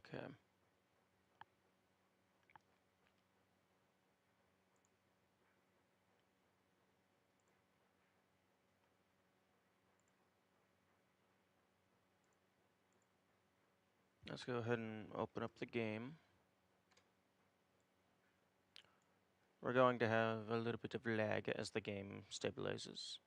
Okay. Let's go ahead and open up the game. We're going to have a little bit of lag as the game stabilizes.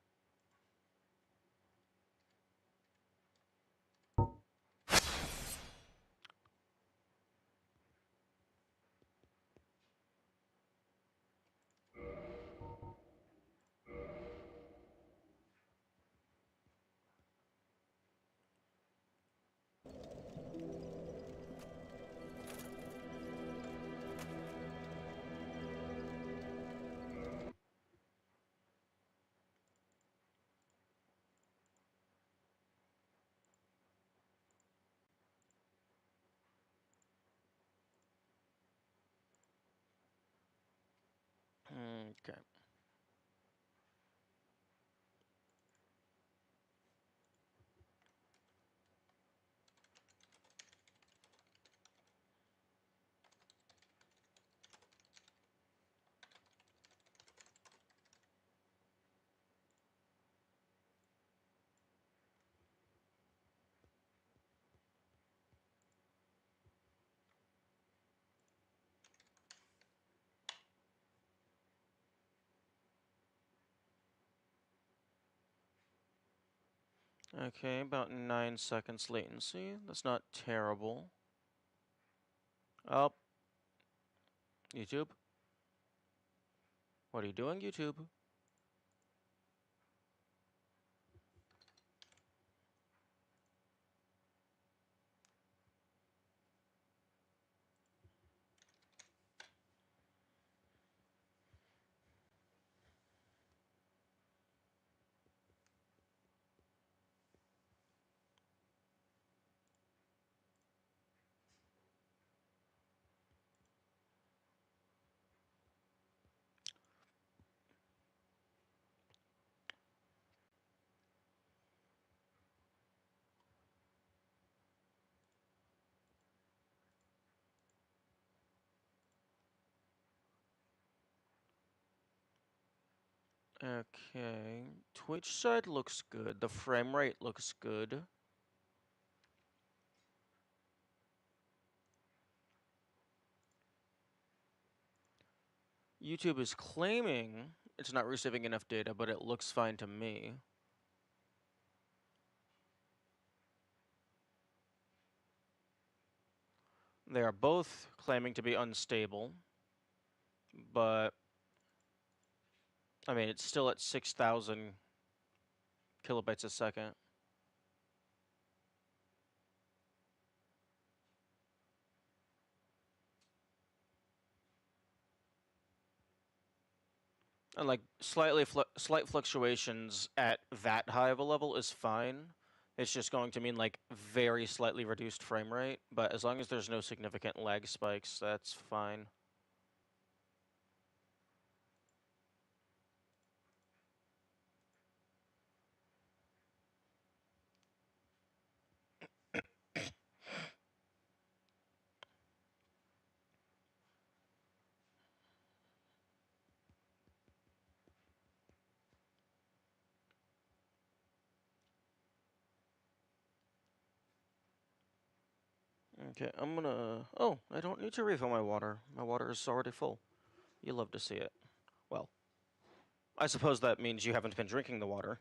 Okay. Okay, about 9 seconds latency. That's not terrible. Oh, YouTube? What are you doing, YouTube? Okay, Twitch side looks good. The frame rate looks good. YouTube is claiming it's not receiving enough data, but it looks fine to me. They are both claiming to be unstable, but I mean, it's still at 6,000 kilobytes a second. And like slight fluctuations at that high of a level is fine. It's just going to mean like very slightly reduced frame rate, but as long as there's no significant lag spikes, that's fine. Okay, I'm gonna... Oh, I don't need to refill my water. My water is already full. You love to see it. Well, I suppose that means you haven't been drinking the water.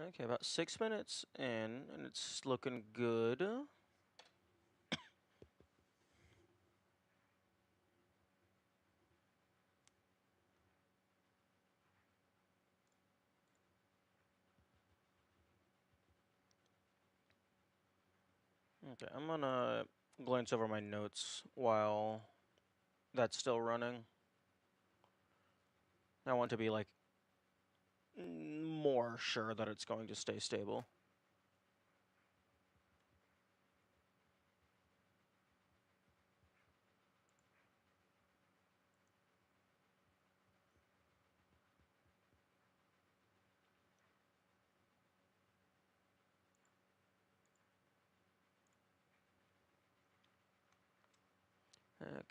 Okay, about 6 minutes in, and it's looking good. Okay, I'm gonna glance over my notes while that's still running. I want to be, like, more sure that it's going to stay stable.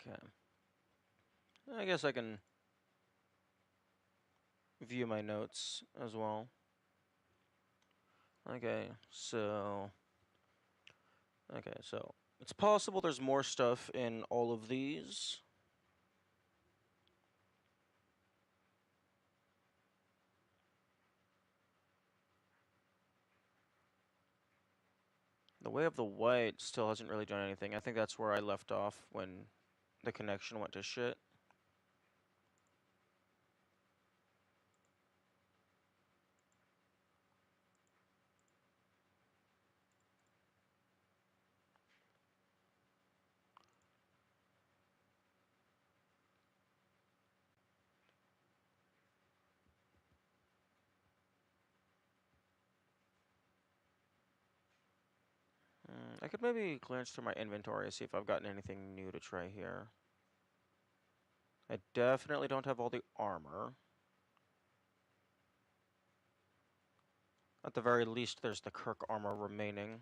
Okay. I guess I can view my notes as well. Okay, so it's possible there's more stuff in all of these. The Way of the White still hasn't really done anything. I think that's where I left off when the connection went to shit. I could maybe glance through my inventory and see if I've gotten anything new to try here. I definitely don't have all the armor. At the very least, there's the Kirk armor remaining.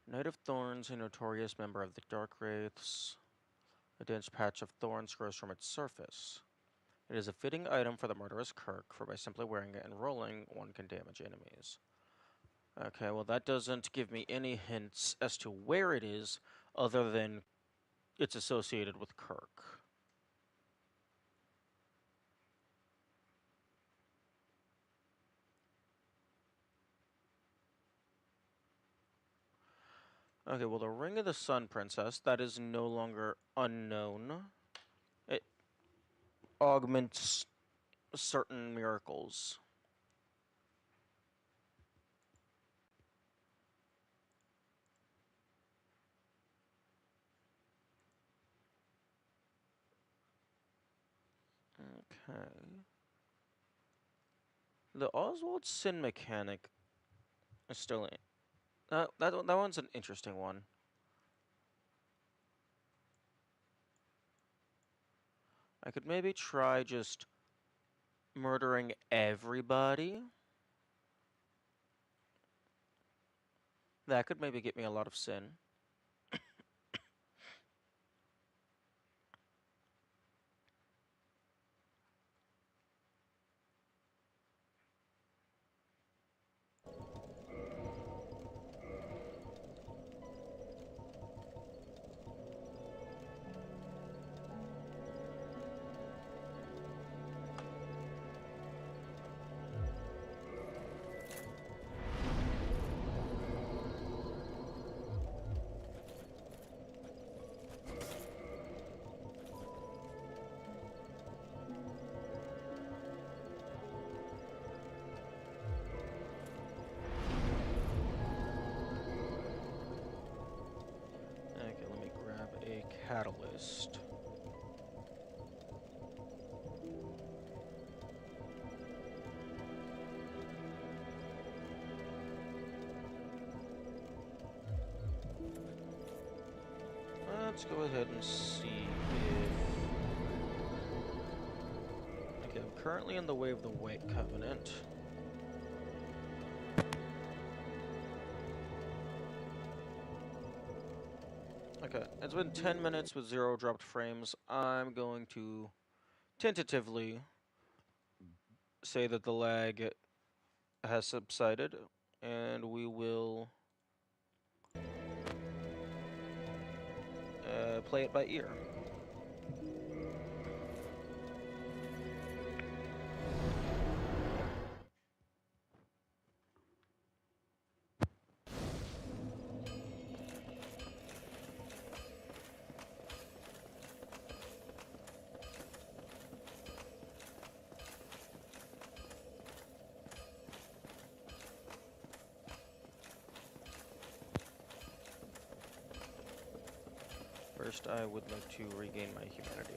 Knight of Thorns, a notorious member of the Dark Wraiths. A dense patch of thorns grows from its surface. It is a fitting item for the murderous Kirk, for by simply wearing it and rolling, one can damage enemies. Okay, well that doesn't give me any hints as to where it is, other than it's associated with Kirk. Okay, well the Ring of the Sun Princess, that is no longer unknown. It augments certain miracles. Okay. The Oswald Sin mechanic is still in. That one's an interesting one. I could maybe try just murdering everybody. That could maybe get me a lot of sin. Okay, let me grab a catalyst. Let's go ahead and see if... Okay, I'm currently in the Way of the White Covenant. Okay, it's been 10 minutes with 0 dropped frames. I'm going to tentatively say that the lag has subsided, and we will play it by ear. first, I would like to regain my humanity.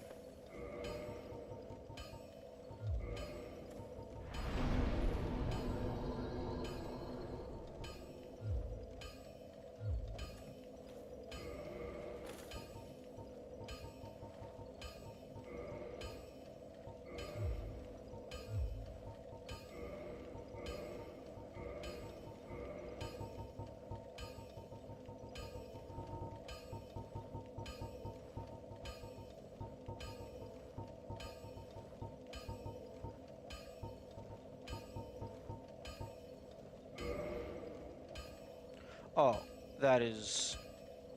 Oh, that is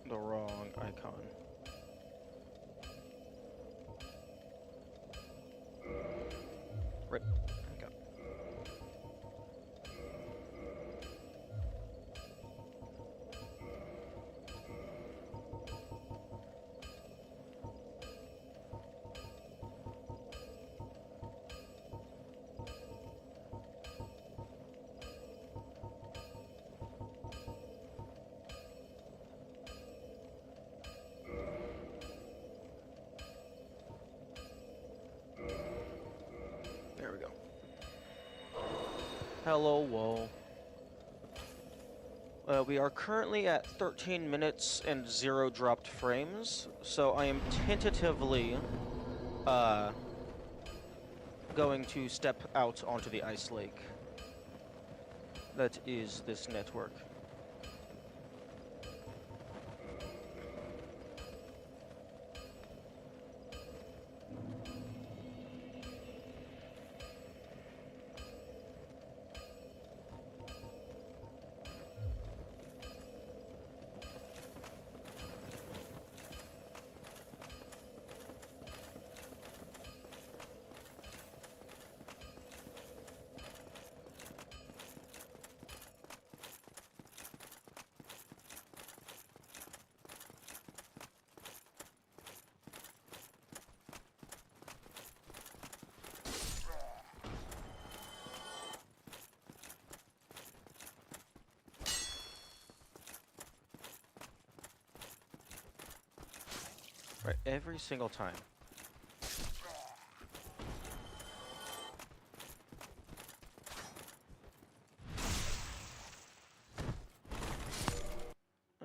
the wrong icon. Right. Okay. There we go. Hello, whoa. We are currently at 13 minutes and 0 dropped frames, so I am tentatively going to step out onto the ice lake. That is this network. Right, every single time.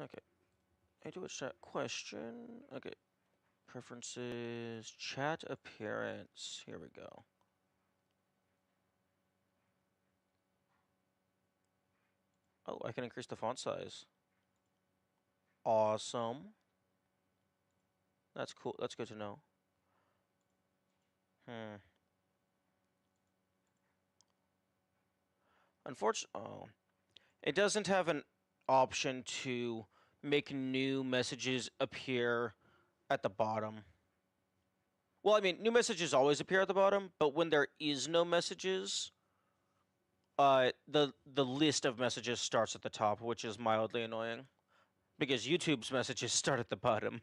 Okay. I do a chat question. Okay. Preferences, chat appearance. Here we go. Oh, I can increase the font size. Awesome. That's cool. That's good to know. Unfortunately, oh. It doesn't have an option to make new messages appear at the bottom. Well, I mean, new messages always appear at the bottom, but when there is no messages, the list of messages starts at the top, which is mildly annoying. Because YouTube's messages start at the bottom.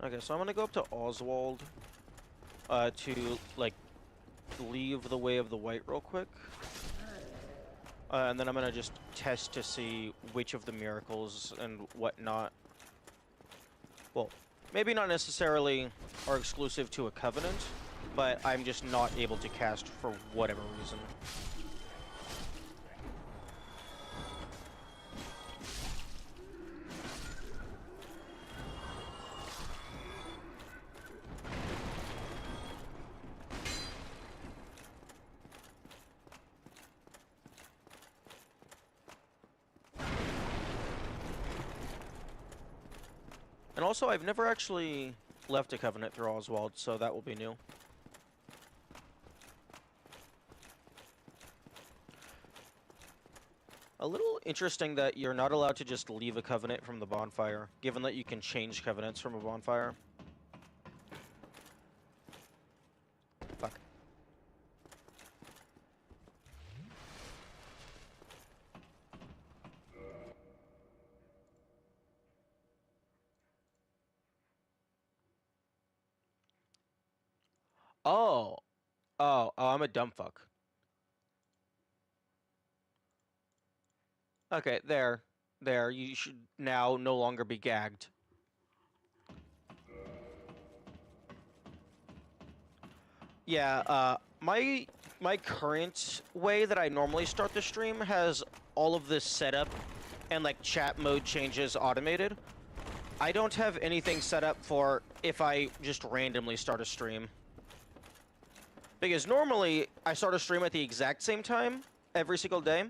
Okay, so I'm gonna go up to Oswald to, like, leave the Way of the White real quick. And then I'm gonna just test to see which of the miracles and whatnot, well, maybe not necessarily are exclusive to a Covenant, but I'm just not able to cast for whatever reason. And also, I've never actually left a Covenant through Oswald, so that will be new. A little interesting that you're not allowed to just leave a covenant from the bonfire, given that you can change covenants from a bonfire. Fuck. Oh. Oh, I'm a dumb fuck. Okay, there. There, you should now no longer be gagged. Yeah, my current way that I normally start the stream has all of this set up and like chat mode changes automated. I don't have anything set up for if I just randomly start a stream. Because normally I start a stream at the exact same time every single day.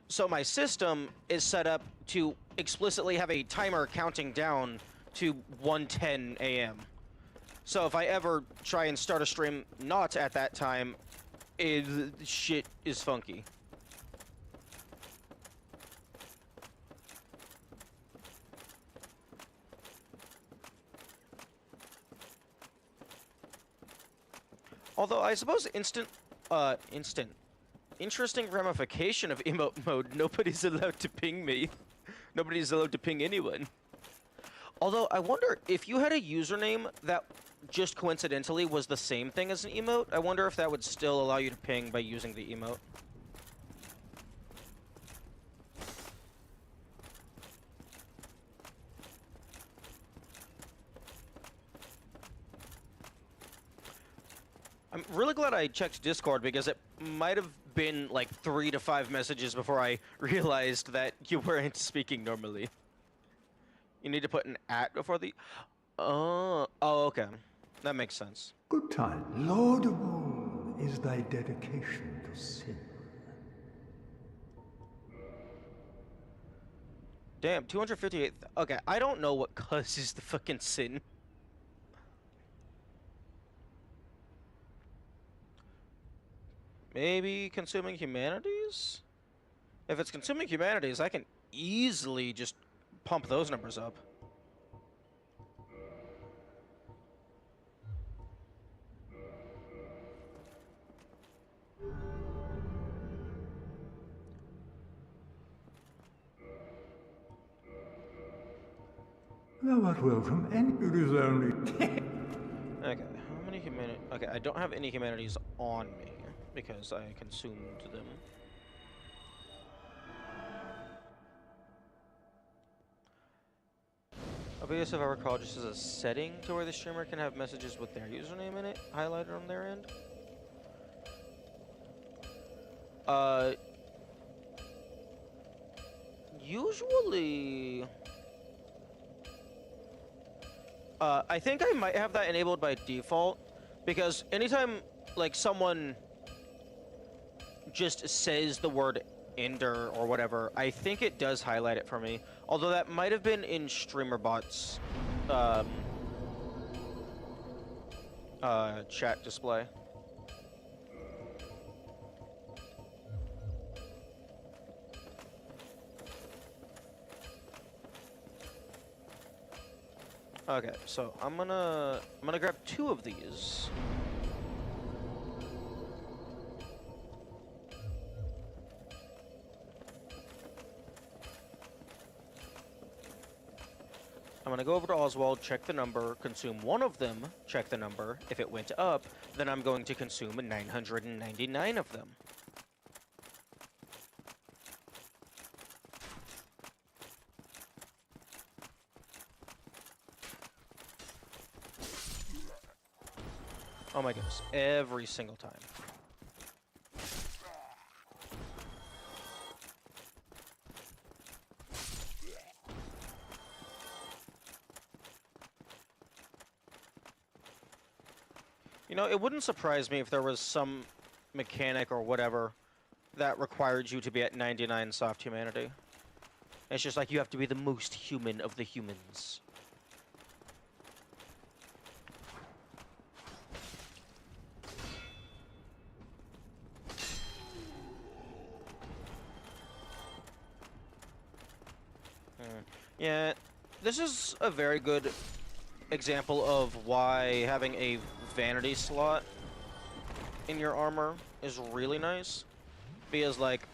So my system is set up to explicitly have a timer counting down to 1:10 a.m. So if I ever try and start a stream not at that time, shit is funky. Although I suppose interesting ramification of emote mode, nobody's allowed to ping me. Nobody's allowed to ping anyone. Although I wonder if you had a username that just coincidentally was the same thing as an emote, I wonder if that would still allow you to ping by using the emote. I'm really glad I checked Discord because it might have been like 3 to 5 messages before I realized that you weren't speaking normally. You need to put an @ before the... Oh, okay. That makes sense. Good time. Laudable is thy dedication to sin. Damn, 258... Okay, I don't know what causes the fucking sin. Maybe consuming humanities? If it's consuming humanities, I can easily just pump those numbers up. Thou art welcome, and it is only 10. Okay, how many humanities? Okay, I don't have any humanities on me because I consumed them. OBS, if I recall, just as a setting to where the streamer can have messages with their username in it highlighted on their end. Usually... I think I might have that enabled by default, because anytime, like, someone just says the word Ender or whatever, I think it does highlight it for me. Although that might have been in StreamerBot's chat display. Okay, so I'm gonna grab 2 of these. I'm gonna go over to Oswald, check the number, consume 1 of them, check the number. If it went up, then I'm going to consume 999 of them. Oh my goodness, every single time. You know, it wouldn't surprise me if there was some mechanic or whatever that required you to be at 99 soft humanity. It's just like you have to be the most human of the humans. Yeah, this is a very good example of why having a vanity slot in your armor is really nice. Because, like,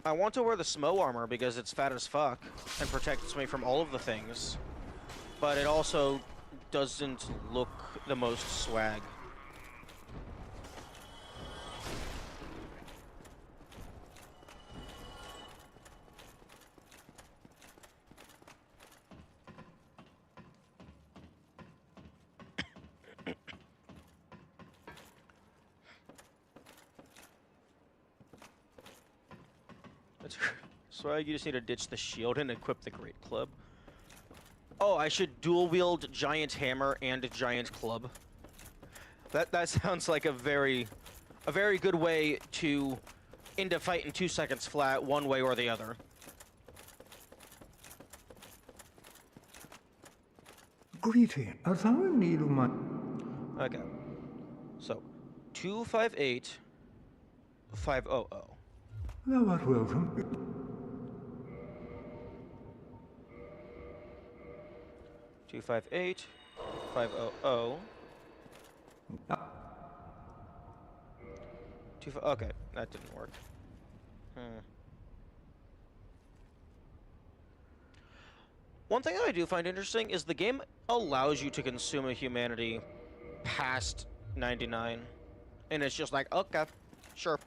I want to wear the Smo armor because it's fat as fuck and protects me from all of the things. But it also doesn't look the most swag. That's swag, you just need to ditch the shield and equip the Great Club. Oh, I should dual wield giant hammer and a giant club. That sounds like a very good way to end a fight in 2 seconds flat, one way or the other. Greeting, as I need my... Okay. So, 258 500. Thou art welcome. 258 500. Okay, that didn't work. One thing I do find interesting is the game allows you to consume a humanity past 99. And it's just like, okay, sure.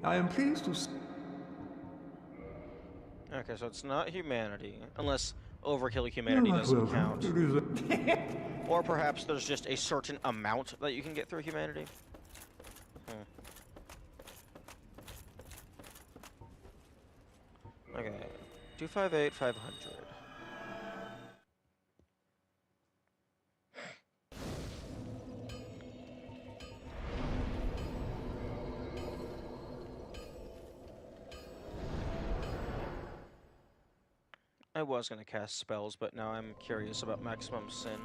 I am pleased to... Okay, so it's not humanity, unless overkill Thou humanity art doesn't welcome. count. It is a... Or perhaps there's just a certain amount that you can get through humanity. Okay, 258 500. I was gonna cast spells, but now I'm curious about Maximum Sin.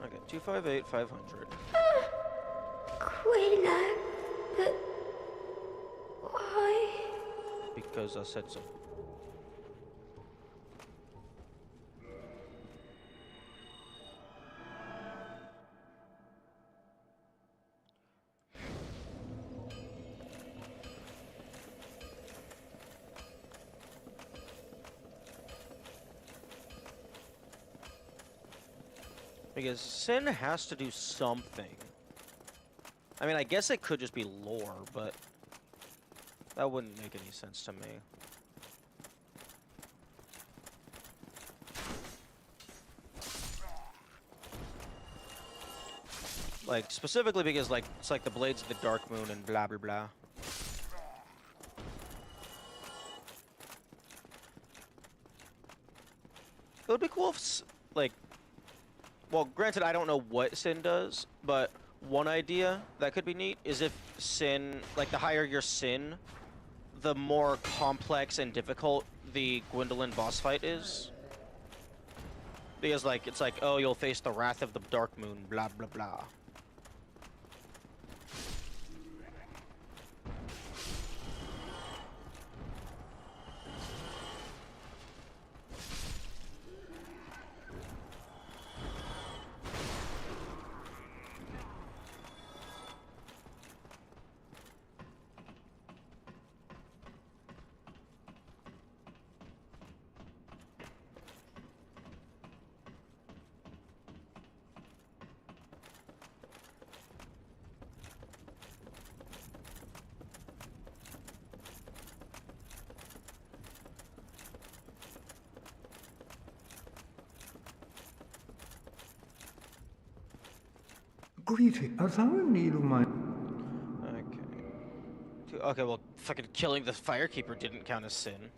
Okay, 258 500. Queen, but why? Because I said so. Because Sin has to do something. I mean, I guess it could just be lore, but that wouldn't make any sense to me. Like, specifically because, like, it's like the Blades of the Dark Moon and blah, blah, blah. It would be cool if, like... Well, granted, I don't know what Sin does, but one idea that could be neat is if Sin... Like, the higher your Sin, the more complex and difficult the Gwendolyn boss fight is. Because, like, it's like, oh, you'll face the Wrath of the Dark Moon, blah, blah, blah. Greeting, as I need my. Okay. Okay, well, fucking killing the Firekeeper didn't count as sin.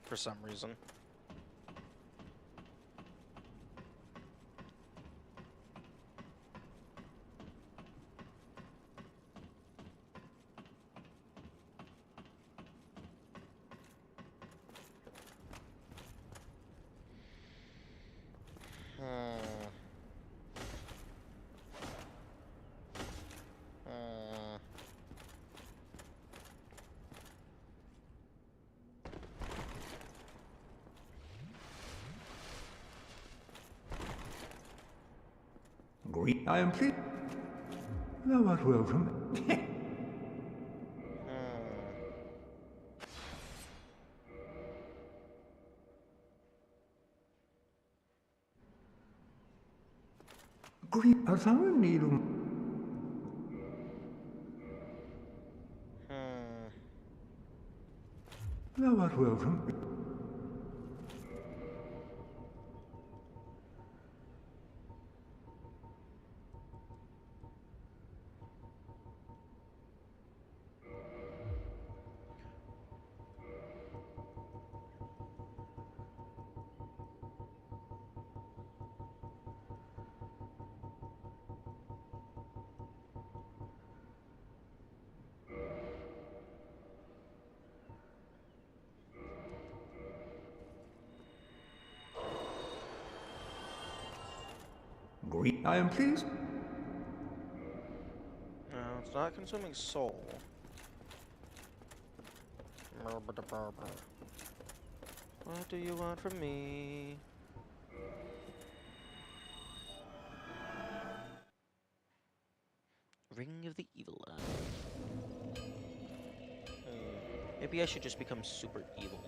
For some reason. I am pleased. Thou art welcome. Greet, as I need. Thou art welcome. Greet, I am pleased. No, it's not consuming soul. What do you want from me? Ring of the Evil Eye. Maybe I should just become super evil.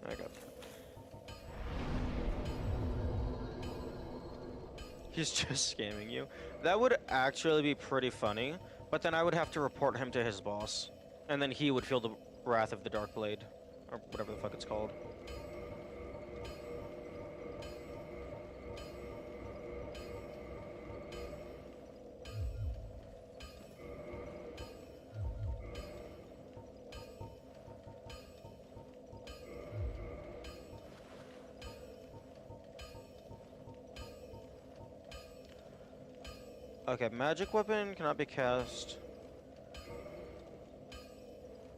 Okay. He's just scamming you. That would actually be pretty funny, but then I would have to report him to his boss. And then he would feel the wrath of the Dark Blade. Or whatever the fuck it's called. Okay, magic weapon cannot be cast.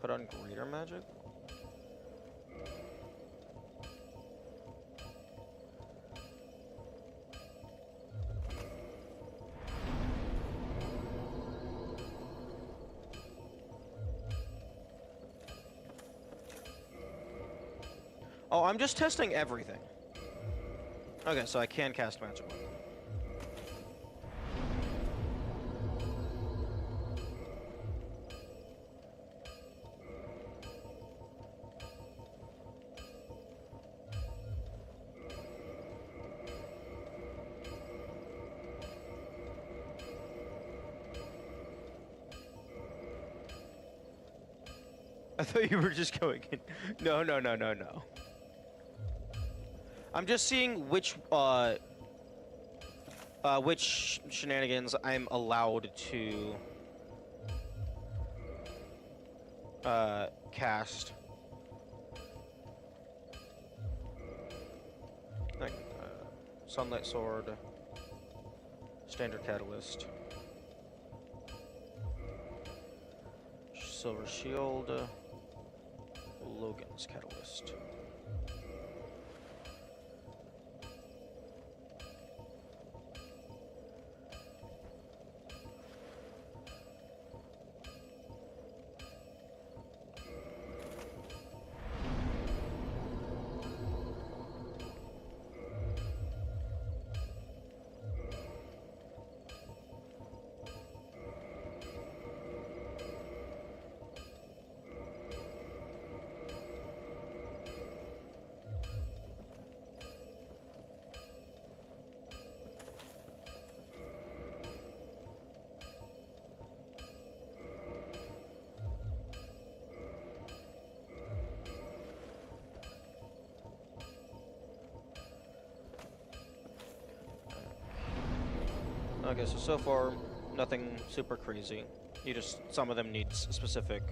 Put on greater magic? Oh, I'm just testing everything. Okay, so I can cast magic weapon. I thought you were just going in. No, no, no, no, no. I'm just seeing which shenanigans I'm allowed to cast. Like Sunlight Sword, Standard Catalyst, Silver Shield, Logan's Catalyst. Okay, so far, nothing super crazy. You just, some of them need specific...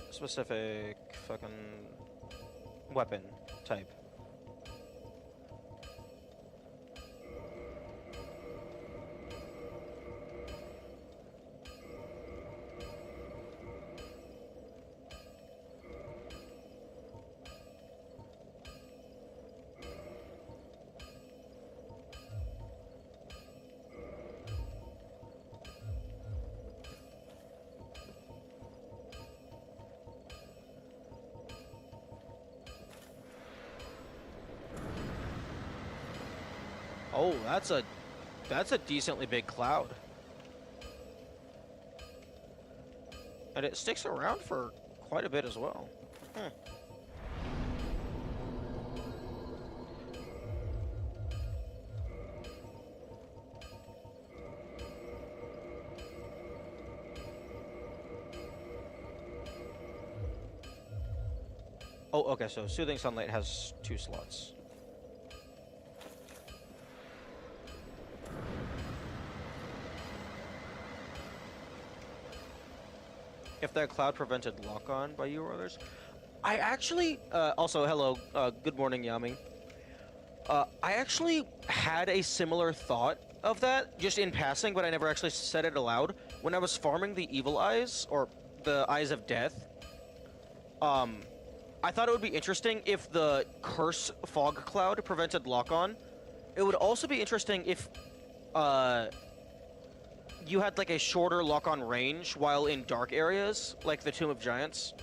specific fucking weapon type. Oh, that's a decently big cloud. And it sticks around for quite a bit as well. Oh, okay, so Soothing Sunlight has 2 slots. If that cloud prevented lock-on by you or others. I actually, also, hello, good morning, Yami. I actually had a similar thought of that, just in passing, but I never actually said it aloud. When I was farming the Evil Eyes, or the Eyes of Death, I thought it would be interesting if the Curse Fog Cloud prevented lock-on. It would also be interesting if, you had like a shorter lock-on range while in dark areas, like the Tomb of Giants.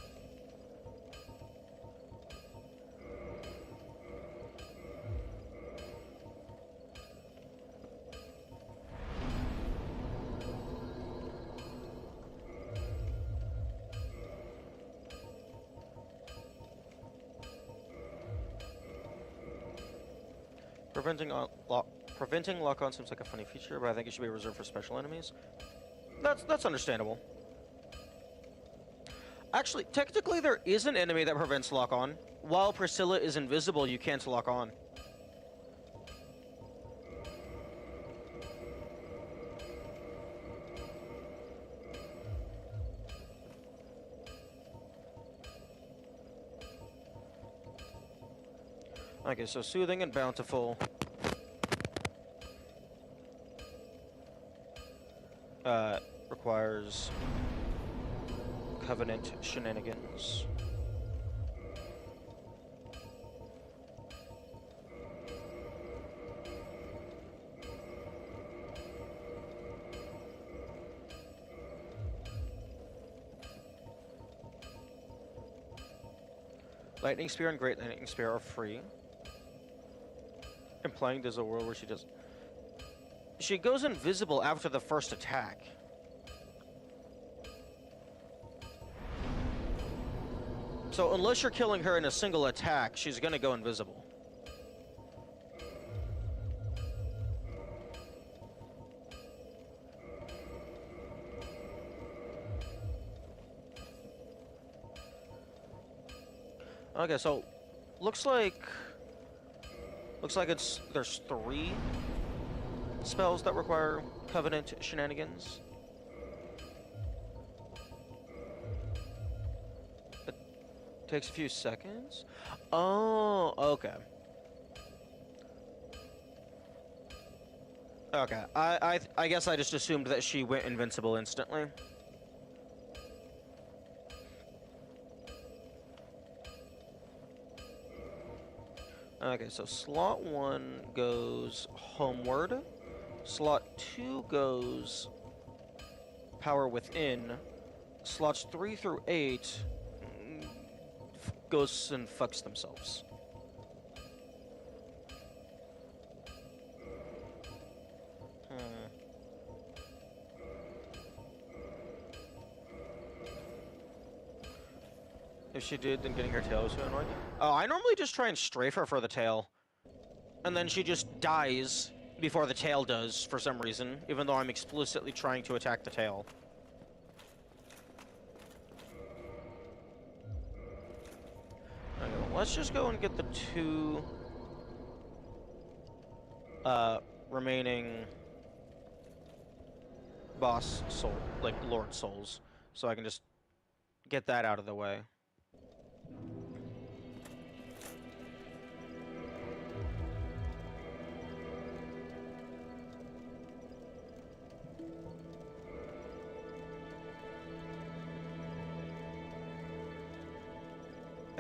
Preventing lock-on seems like a funny feature, but I think it should be reserved for special enemies. That's understandable. Actually, technically there is an enemy that prevents lock-on. While Priscilla is invisible, you can't lock on. Okay, so Soothing and Bountiful. Requires Covenant shenanigans. Lightning Spear and Great Lightning Spear are free. Implying there's a world where she does... She goes invisible after the first attack. So unless you're killing her in a single attack, she's gonna go invisible. Okay, so looks like there's 3 spells that require Covenant shenanigans. It takes a few seconds. Oh, okay. Okay, I guess I just assumed that she went invincible instantly. Okay, so slot 1 goes homeward. Slot 2 goes power within. Slots 3 through 8 goes and fucks themselves. If she did, then getting her tail was too annoying. Oh, I normally just try and strafe her for the tail. And then she just dies before the tail does, for some reason, even though I'm explicitly trying to attack the tail. Okay, well, let's just go and get the 2 remaining boss soul, like Lord souls, so I can just get that out of the way.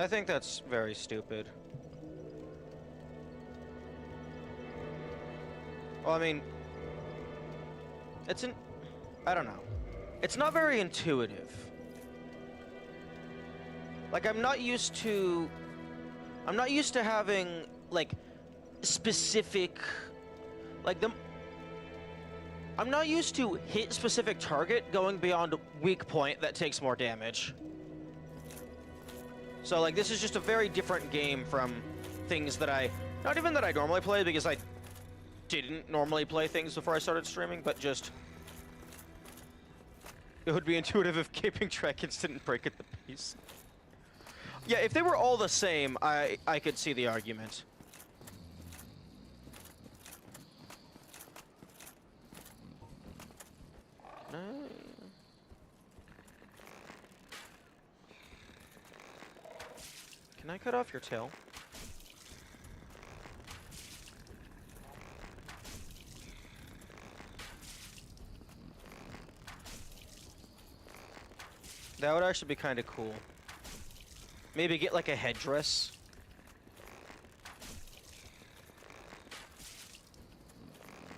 I think that's very stupid. Well, I mean, I don't know. It's not very intuitive. Like, I'm not used to having, like, specific, like, I'm not used to hit specific target going beyond weak point that takes more damage. So, like, this is just a very different game from things that not even that I normally play, because I didn't normally play things before I started streaming, but just, it would be intuitive if Gaping Dragons didn't break at the base. Yeah, if they were all the same, I could see the argument. Can I cut off your tail? That would actually be kind of cool. Maybe get like a headdress.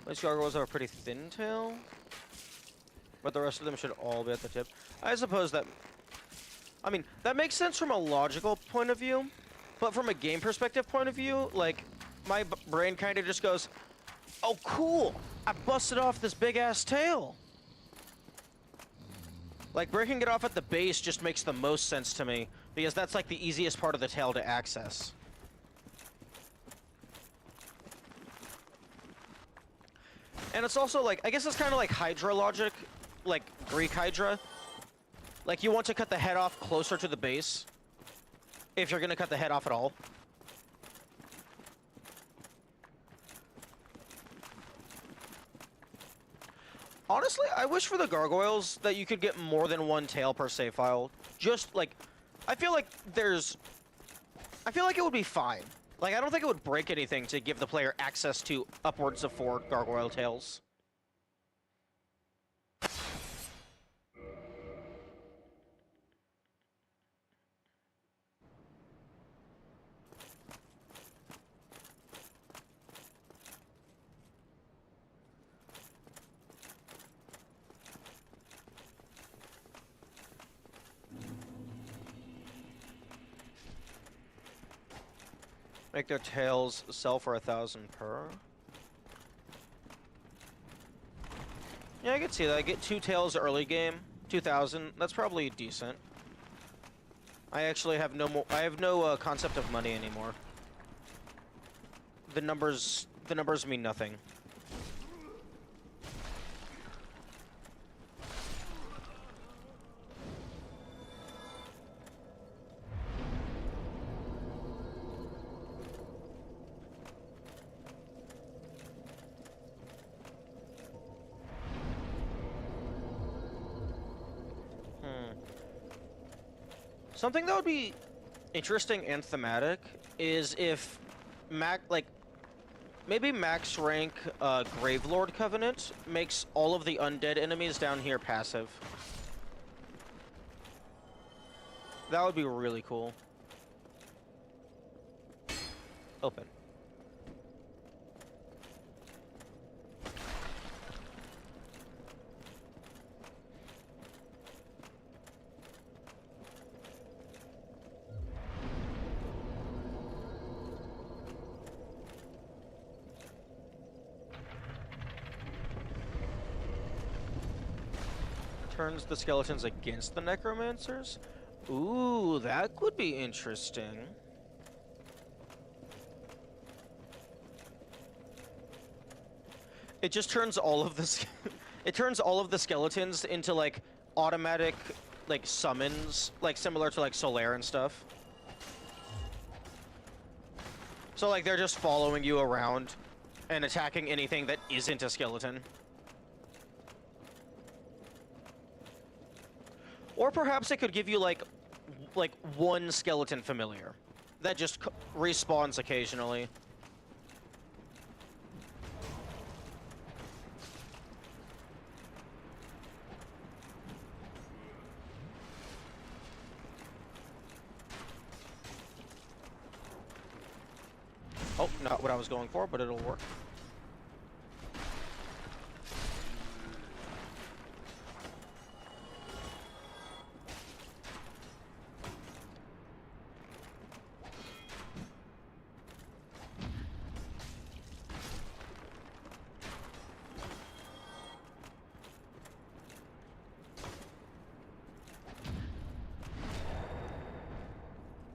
These gargoyles have a pretty thin tail, but the rest of them should all be at the tip. I suppose that... I mean, that makes sense from a logical point of view, but from a game perspective point of view, like, my brain kind of just goes, oh, cool! I busted off this big-ass tail! Like, breaking it off at the base just makes the most sense to me, because that's, like, the easiest part of the tail to access. And it's also, like, I guess it's kind of like Hydra logic, like Greek Hydra. Like, you want to cut the head off closer to the base, if you're going to cut the head off at all. Honestly, I wish for the gargoyles that you could get more than one tail per save file. Just, like, I feel like it would be fine. Like, I don't think it would break anything to give the player access to upwards of 4 gargoyle tails. Make their tails sell for 1,000 per. Yeah, I could see that. I get 2 tails early game, 2,000. That's probably decent. I actually have no more. I have no concept of money anymore. The numbers mean nothing. Something that would be interesting and thematic is if maybe max rank Gravelord Covenant makes all of the undead enemies down here passive. That would be really cool. Open. Turns the skeletons against the necromancers? Ooh, that could be interesting. It just turns all of the it turns all of the skeletons into like automatic like summons, like similar to like Solaire and stuff. So like they're just following you around and attacking anything that isn't a skeleton. Or perhaps it could give you like one skeleton familiar that just respawns occasionally. Oh, not what I was going for, but it'll work.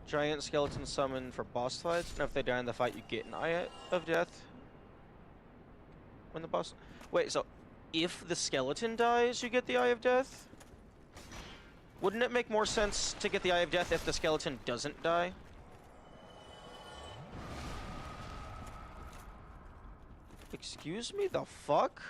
Giant skeleton summon for boss fights, and if they die in the fight, you get an Eye of Death. When the boss... Wait, so if the skeleton dies, you get the Eye of Death? Wouldn't it make more sense to get the Eye of Death if the skeleton doesn't die? Excuse me, the fuck?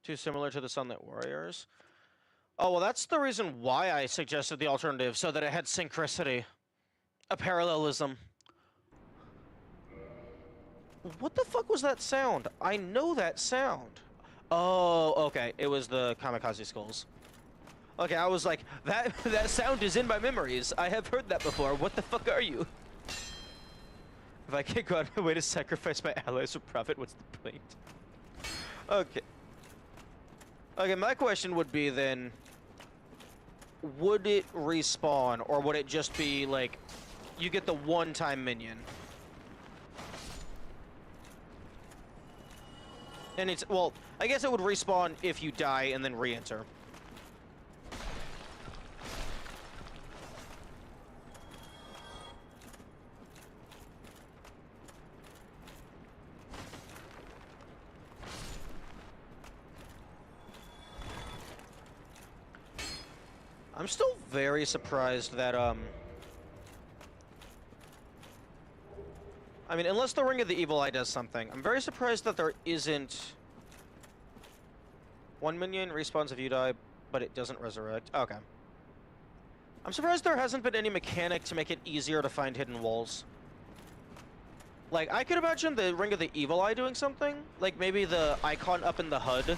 Too similar to the Sunlit Warriors. Oh, well, that's the reason why I suggested the alternative, so that it had synchronicity. A parallelism. What the fuck was that sound? I know that sound. Oh, okay. It was the kamikaze skulls. Okay, I was like, that sound is in my memories. I have heard that before. What the fuck are you? If I can't go out of my way to sacrifice my allies for profit, what's the point? Okay. Okay, my question would be then, would it respawn, or would it just be like, you get the one-time minion? And it's, well, I guess it would respawn if you die and then re-enter. I'm still very surprised that, I mean, unless the Ring of the Evil Eye does something, I'm very surprised that there isn't... One minion respawns if you die, but it doesn't resurrect. Okay. I'm surprised there hasn't been any mechanic to make it easier to find hidden walls. Like, I could imagine the Ring of the Evil Eye doing something. Like, maybe the icon up in the HUD.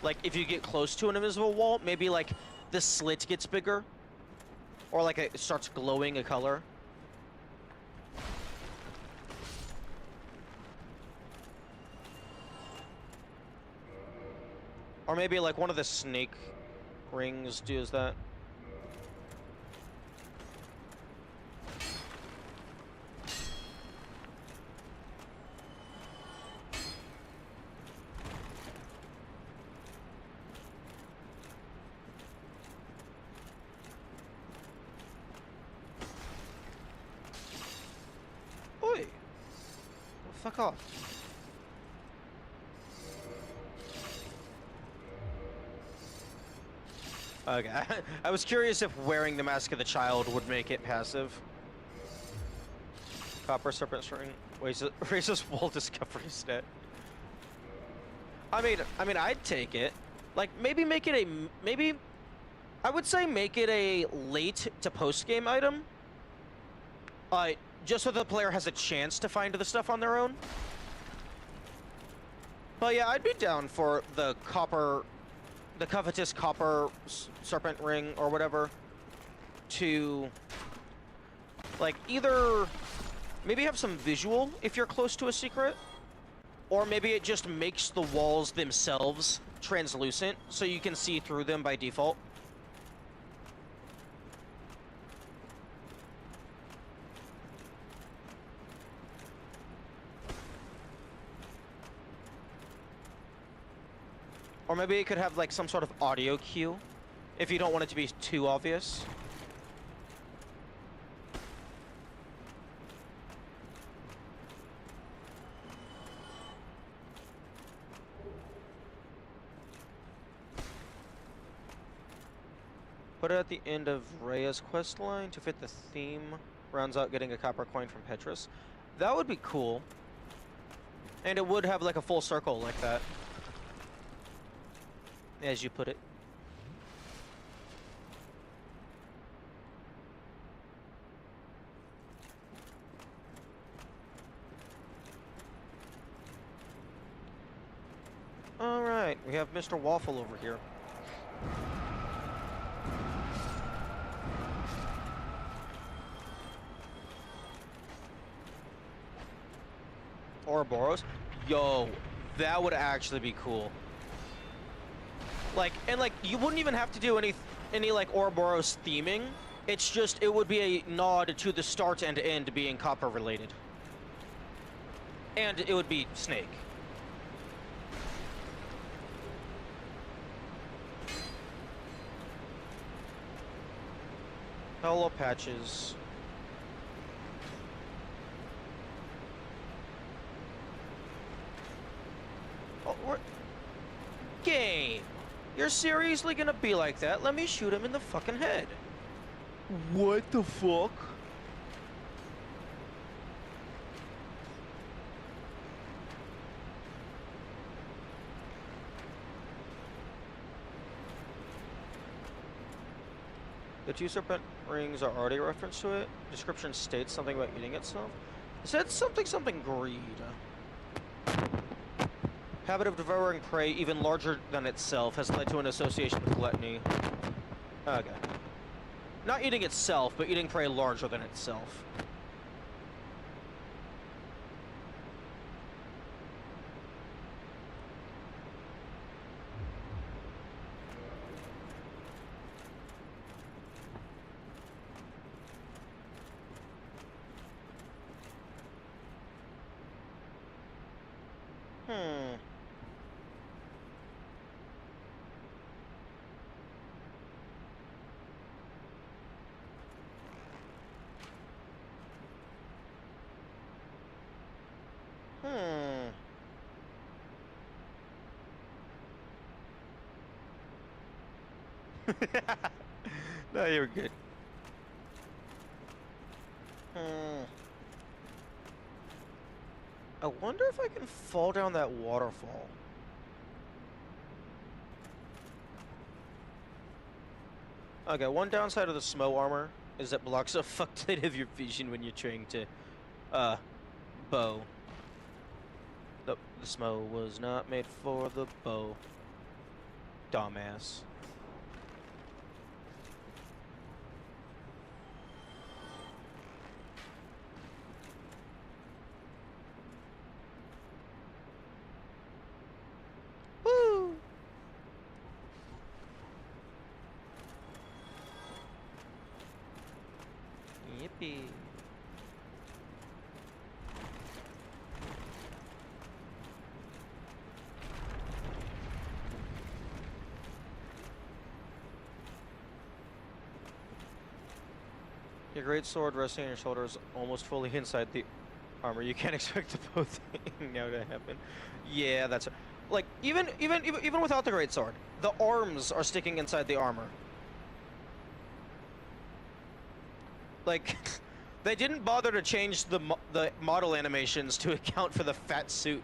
Like, if you get close to an invisible wall, maybe, like, the slit gets bigger. Or, like, it starts glowing a color. Or maybe, like, one of the snake rings does that. Oi! Fuck off. Okay, I was curious if wearing the Mask of the Child would make it passive. Copper Serpent String raises wall discovery stat. I mean, I'd take it. Like, maybe make it a, maybe, I would say make it a late to post-game item. Just so the player has a chance to find the stuff on their own. But yeah, I'd be down for the covetous copper serpent ring or whatever to, like, either maybe have some visual if you're close to a secret, Or maybe it just makes the walls themselves translucent, so you can see through them by default. Or maybe it could have like some sort of audio cue, if you don't want it to be too obvious. Put it at the end of Rhea's questline to fit the theme. Rounds out getting a copper coin from Petrus. That would be cool. And it would have like a full circle like that. As you put it. Alright, we have Mr. Waffle over here. Ouroboros? Yo, that would actually be cool. Like, and like, you wouldn't even have to do any like Ouroboros theming. It's just, it would be a nod to the start and end being copper related. And it would be Snake. Hello, Patches. Oh, game. You're seriously gonna be like that? Let me shoot him in the fucking head. What the fuck? The two serpent rings are already a reference to it. Description states something about eating itself. It said something greed. Habit of devouring prey even larger than itself has led to an association with gluttony. Okay. Not eating itself, but eating prey larger than itself. No, you're good. I wonder if I can fall down that waterfall. Okay, one downside of the Smo armor is it blocks a fuck ton of your vision when you're trying to, bow. The Smo was not made for the bow. Dumbass. Woo! Yippee. Your great sword resting on your shoulders almost fully inside the armor. You can't expect the both thing now to happen. Yeah, that's like even without the great sword, the arms are sticking inside the armor. Like they didn't bother to change the model animations to account for the fat suit.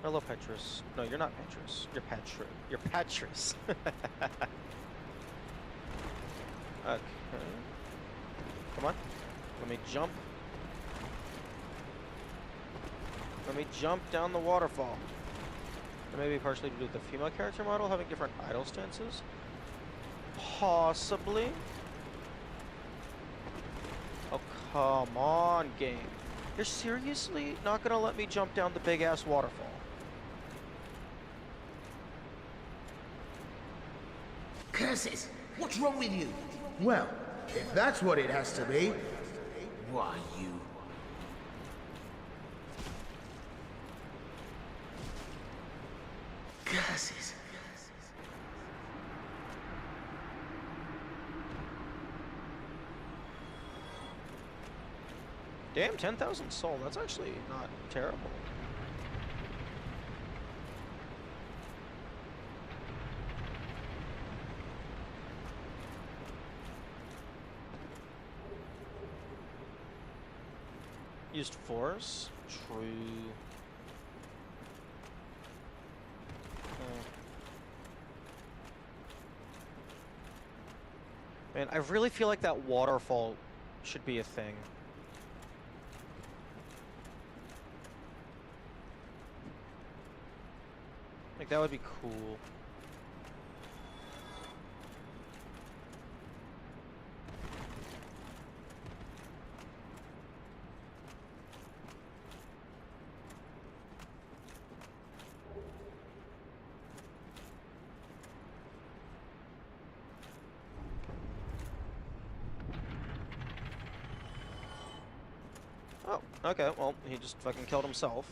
Hello, Petrus. No, you're not Petrus. You're Petrus. You're Petrus. Okay. Come on. Let me jump. Let me jump down the waterfall. Or maybe partially to do with the female character model having different idle stances? Possibly. Oh, come on, game. You're seriously not gonna let me jump down the big-ass waterfall? Curses! What's wrong with you? Well, if that's what it has to be. Why, you... Curses! Damn, 10,000 soul. That's actually not terrible. Used force? True. Man, I really feel like that waterfall should be a thing. Like, that would be cool. Oh, okay, well, he just fucking killed himself.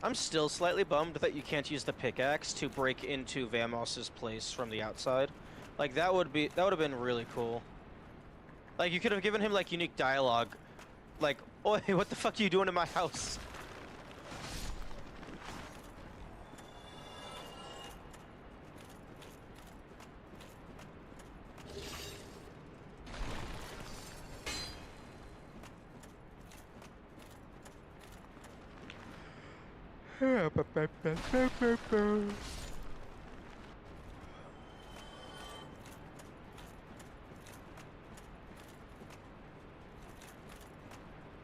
I'm still slightly bummed that you can't use the pickaxe to break into Vamos's place from the outside. Like, that would have been really cool. Like, you could have given him, like, unique dialogue. Like, oi, what the fuck are you doing in my house?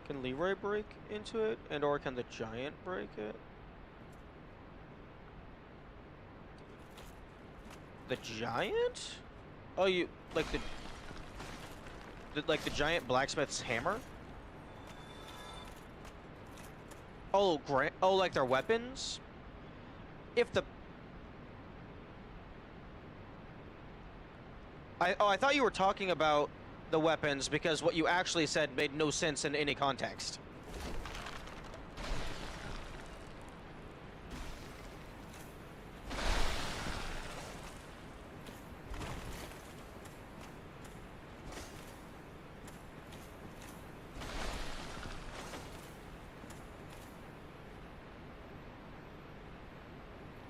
Can Leroy break into it? And or can the giant break it? The giant? Oh, you like the giant blacksmith's hammer? Oh, oh, like their weapons? If the I thought you were talking about the weapons because what you actually said made no sense in any context.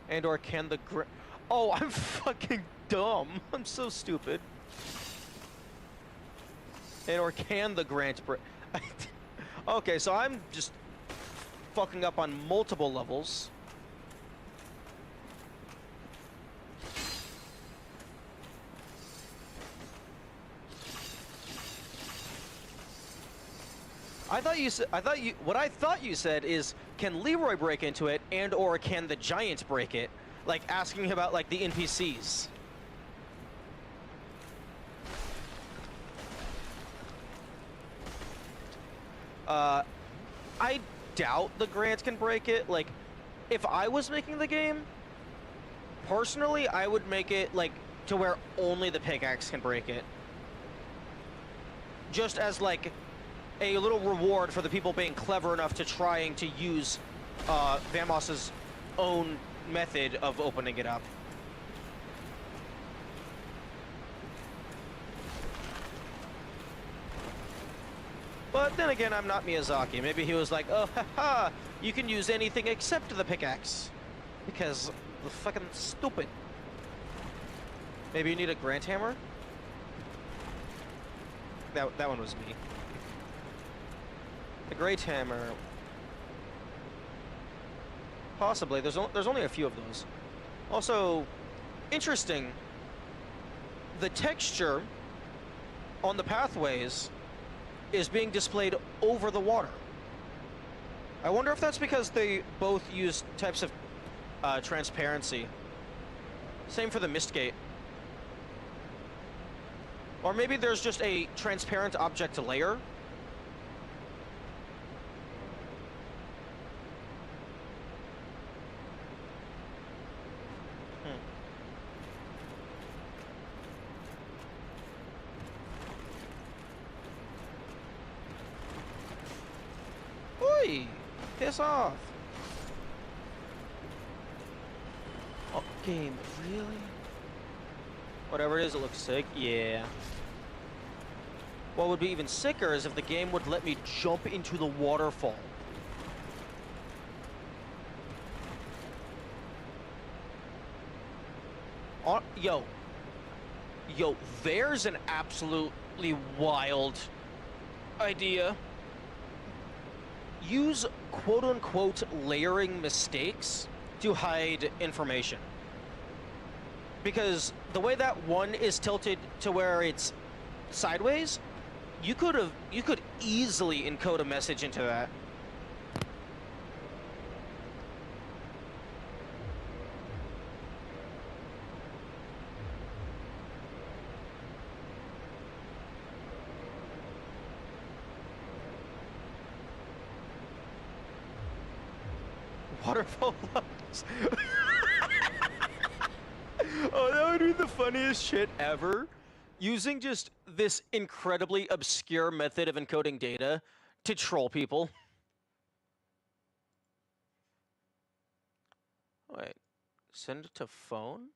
And or can the Oh, I'm fucking dumb. I'm so stupid. And or can the Grant Okay, so I'm just fucking up on multiple levels. What I thought you said is, can Leroy break into it and or can the giant break it? Like asking about like the NPCs. I doubt the Grant can break it. Like, if I was making the game, personally, I would make it like to where only the pickaxe can break it. Just as like a little reward for the people being clever enough to trying to use Vamos's own method of opening it up. But then again, I'm not Miyazaki. Maybe he was like, oh, haha, you can use anything except the pickaxe. Because the fucking stupid. Maybe you need a Grant hammer? that one was me. The Great Hammer. Possibly. There's only a few of those. Also, interesting. The texture on the pathways is being displayed over the water. I wonder if that's because they both use types of transparency. Same for the Mistgate. Or maybe there's just a transparent object layer. Oi! Piss off! Oh, game, really? Whatever it is, it looks sick. Yeah. What would be even sicker is if the game would let me jump into the waterfall. Yo, there's an absolutely wild idea. Use quote-unquote layering mistakes to hide information. Because the way that one is tilted to where it's sideways, you could easily encode a message into that. Waterfall levels. Oh, that would be the funniest shit ever. Using just this incredibly obscure method of encoding data to troll people. Wait, send it to phone?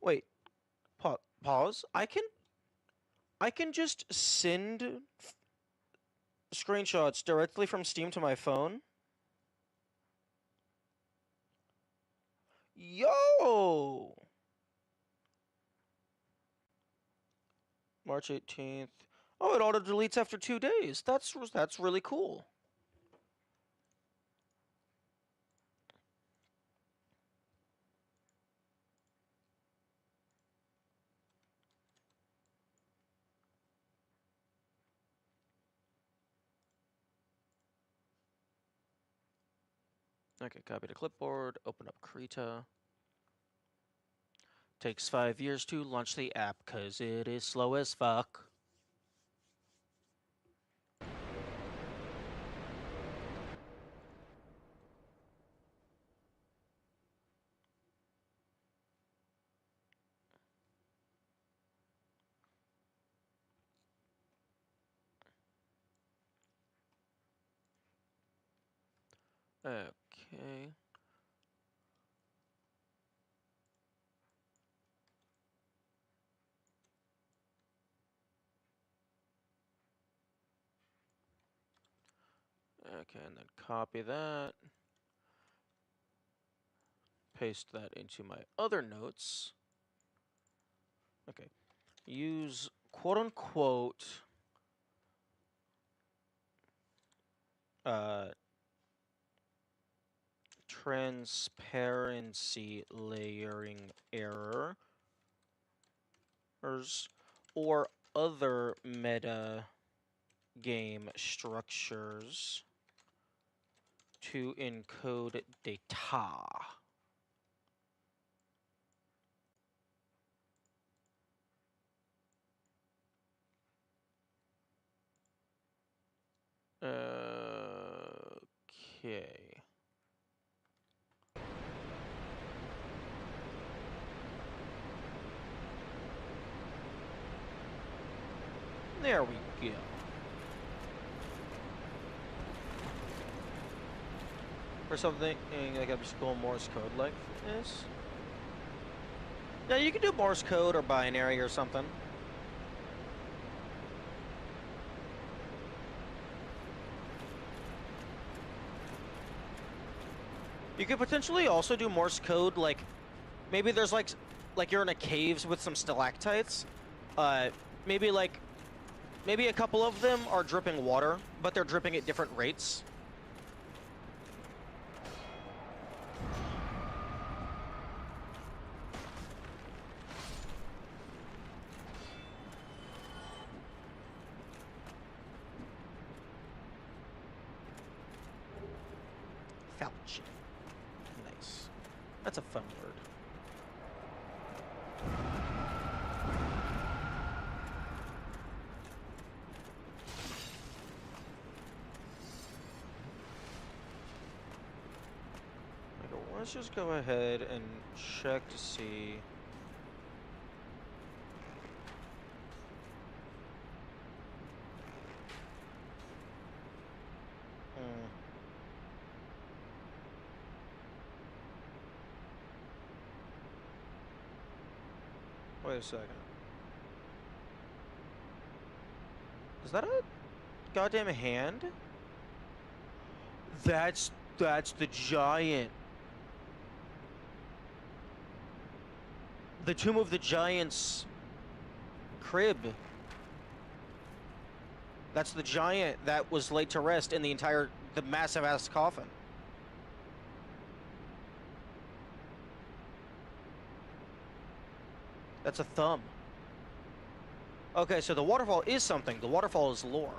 Wait, pause. I can just send screenshots directly from Steam to my phone? Yo! March 18th. Oh, it auto deletes after 2 days. That's really cool. Okay, copy to clipboard, open up Krita. Takes 5 years to launch the app because it is slow as fuck. Okay. Okay, and then copy that. Paste that into my other notes. Okay. Use quote-unquote transparency layering errors or other meta game structures to encode data. Okay. There we go. For something like obscure Morse code like this. Yeah, you can do Morse code or binary or something. You could potentially also do Morse code, like, maybe there's like like you're in a caves with some stalactites. Maybe a couple of them are dripping water, but they're dripping at different rates. Falchion. Nice. That's a fun word. Let's just go ahead and check to see. Wait a second. Is that a goddamn hand? That's the giant. The Tomb of the Giant's crib. That's the giant that was laid to rest in the massive ass coffin. That's a thumb. Okay, so the waterfall is something. The waterfall is lore.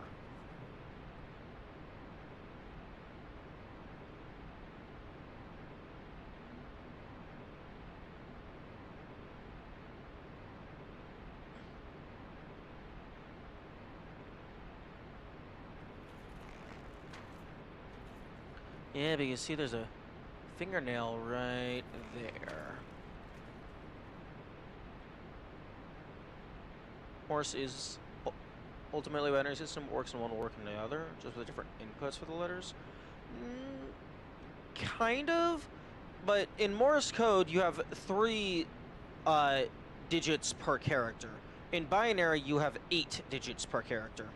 Yeah, but you see there's a fingernail right there. Morse is ultimately a binary system, works in one, work in the other, just with different inputs for the letters. Kind of, but in Morse code you have 3 digits per character. In binary you have 8 digits per character.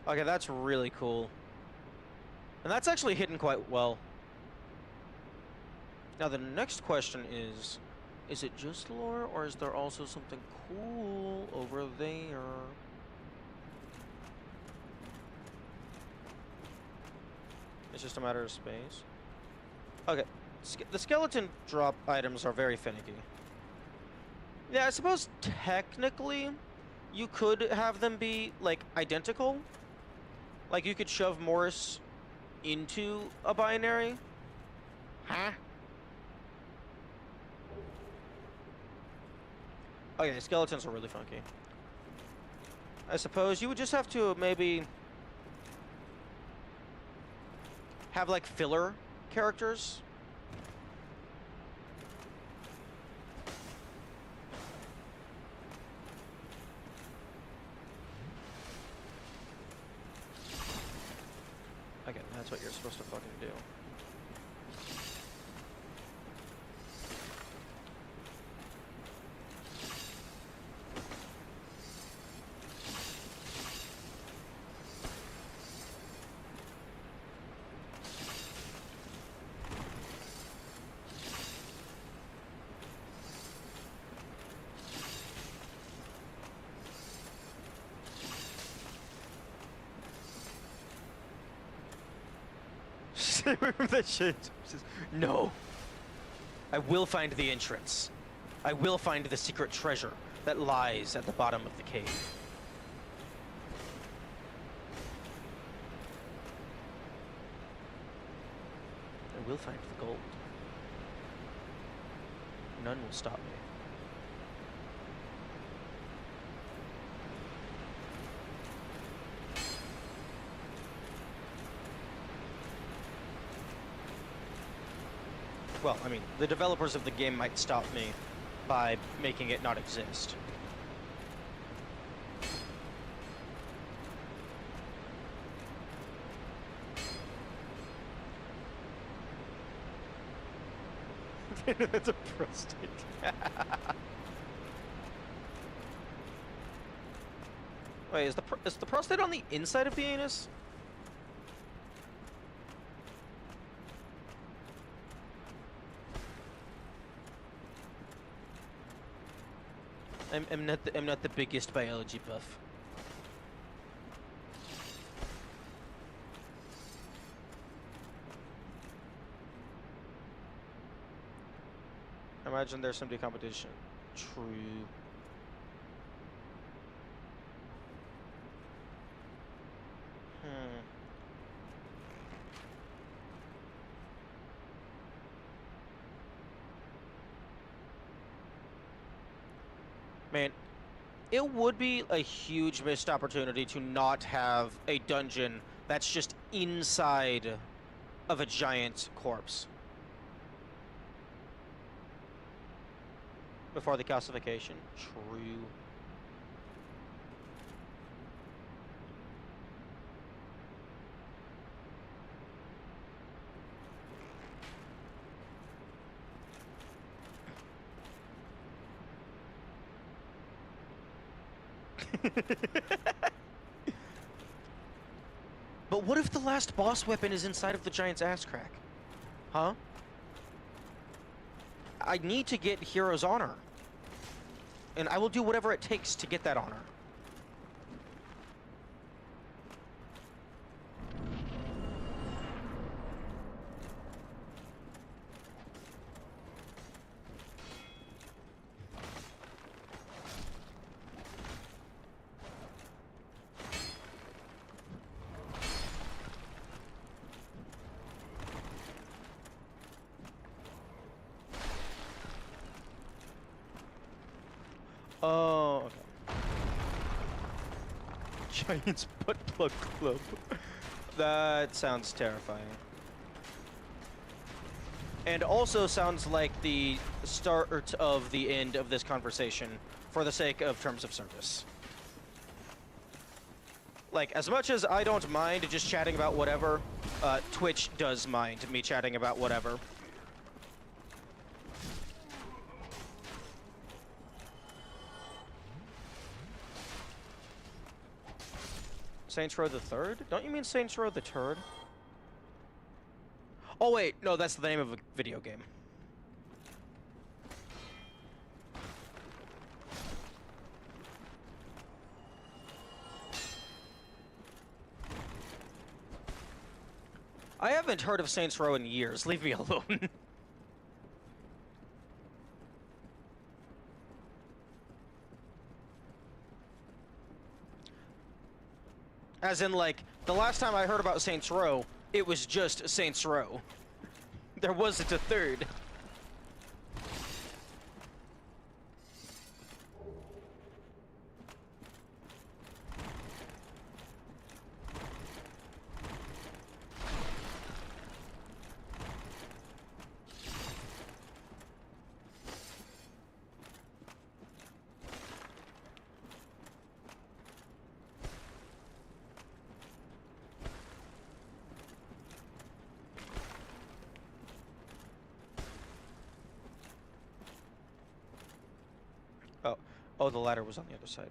Okay, that's really cool. And that's actually hidden quite well. Now the next question is it just lore, or is there also something cool over there? It's just a matter of space. Okay, the skeleton drop items are very finicky. Yeah, I suppose technically you could have them be, like, identical. Like, you could shove Morse into a binary. Huh? Okay, skeletons are really funky. I suppose you would just have to maybe have, like, filler characters. Okay, that's what you're supposed to fucking do. That shit. No. I will find the entrance. I will find the secret treasure that lies at the bottom of the cave. I will find the gold. None will stop me. Well, I mean, the developers of the game might stop me by making it not exist. That's a prostate. Wait, is the prostate on the inside of the anus? I'm not the biggest biology buff. Imagine there's some decompetition. True. Man, it would be a huge missed opportunity to not have a dungeon that's just inside of a giant corpse. Before the calcification. True. But what if the last boss weapon is inside of the giant's ass crack? Huh? I need to get Hero's Honor. And I will do whatever it takes to get that honor. Oh, okay. Giant's butt plug club. That sounds terrifying. And also sounds like the start of the end of this conversation for the sake of terms of service. Like, as much as I don't mind just chatting about whatever, Twitch does mind me chatting about whatever. Saints Row the Third? Don't you mean Saints Row the Turd? Oh wait, no, that's the name of a video game. I haven't heard of Saints Row in years. Leave me alone. As in, like, the last time I heard about Saints Row, it was just Saints Row. There wasn't a third. Oh, the ladder was on the other side.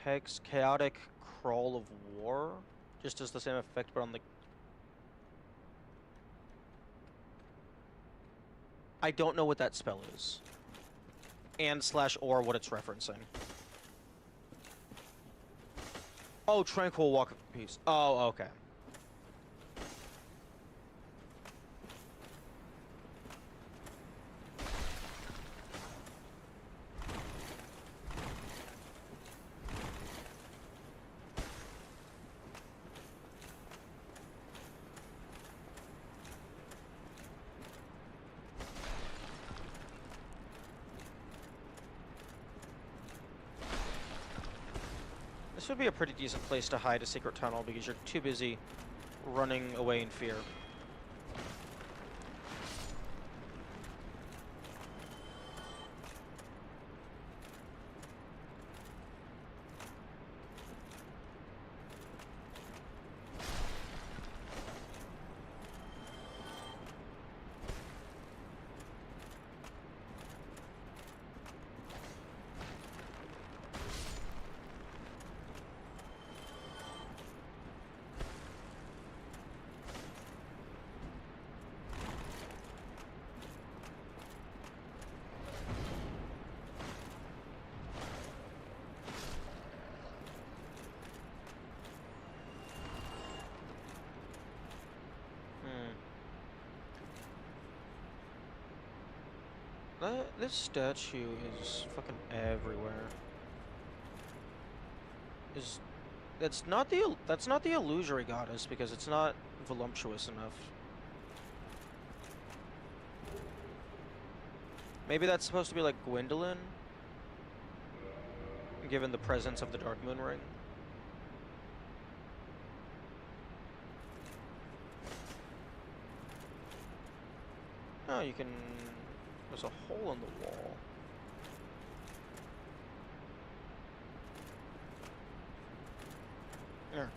Hex, chaotic crawl of war? Just does the same effect, but on the... I don't know what that spell is. And/or what it's referencing. Oh, Tranquil Walk of Peace. Oh, okay. This would be a pretty decent place to hide a secret tunnel because you're too busy running away in fear. This statue is fucking everywhere. That's not the illusory goddess because it's not voluptuous enough. Maybe that's supposed to be like Gwendolyn, given the presence of the Dark Moon Ring. Oh, you can... There's a hole in the wall. There.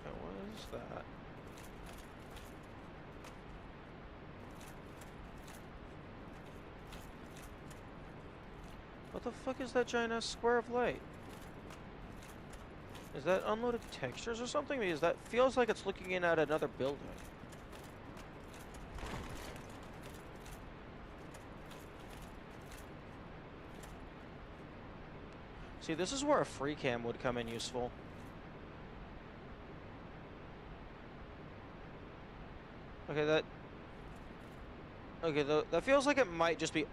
What is that? What the fuck is that giant ass square of light? Is that unloaded textures or something? Because that feels like it's looking in at another building. See, this is where a free cam would come in useful. Okay, that feels like it might just be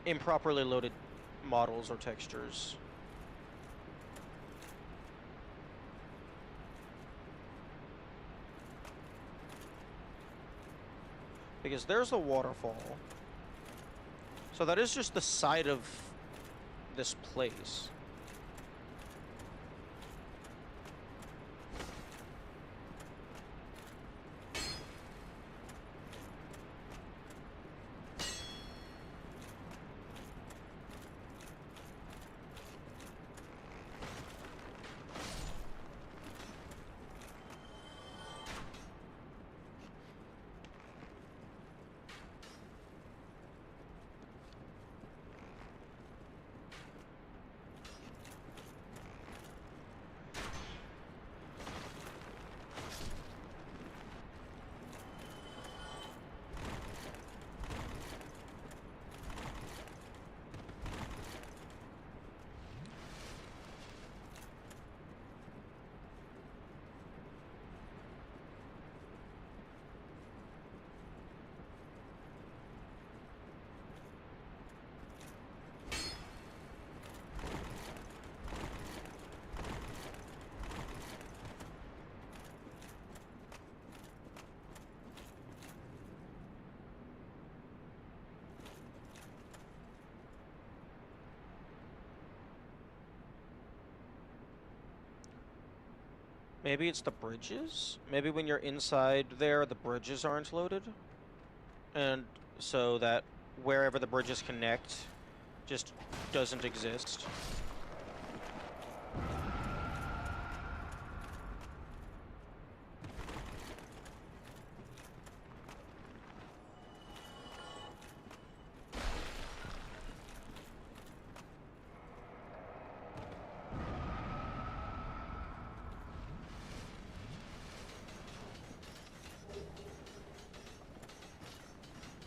improperly loaded models or textures. Because there's a waterfall. So that is just the side of this place. Maybe it's the bridges? Maybe when you're inside there, the bridges aren't loaded? And so that wherever the bridges connect just doesn't exist.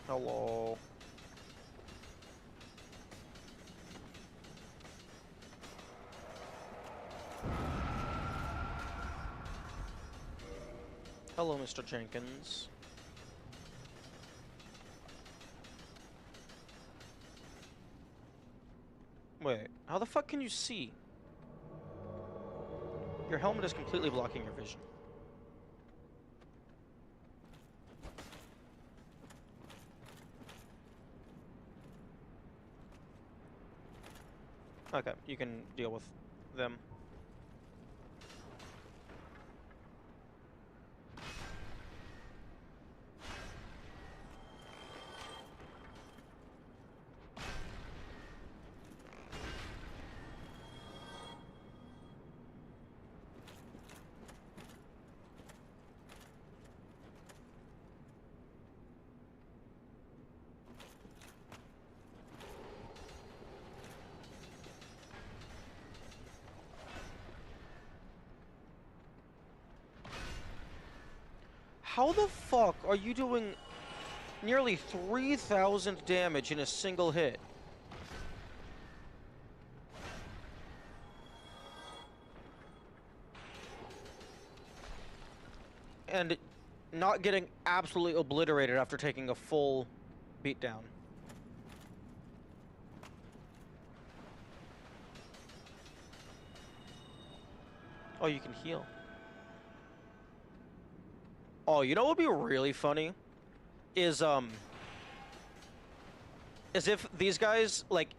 Hello. Hello, Mr. Jenkins. Wait, how the fuck can you see? Your helmet is completely blocking your vision. Okay, you can deal with them. How the fuck are you doing nearly 3,000 damage in a single hit? and not getting absolutely obliterated after taking a full beatdown. Oh, you can heal. Oh, you know what would be really funny? Is if these guys, like,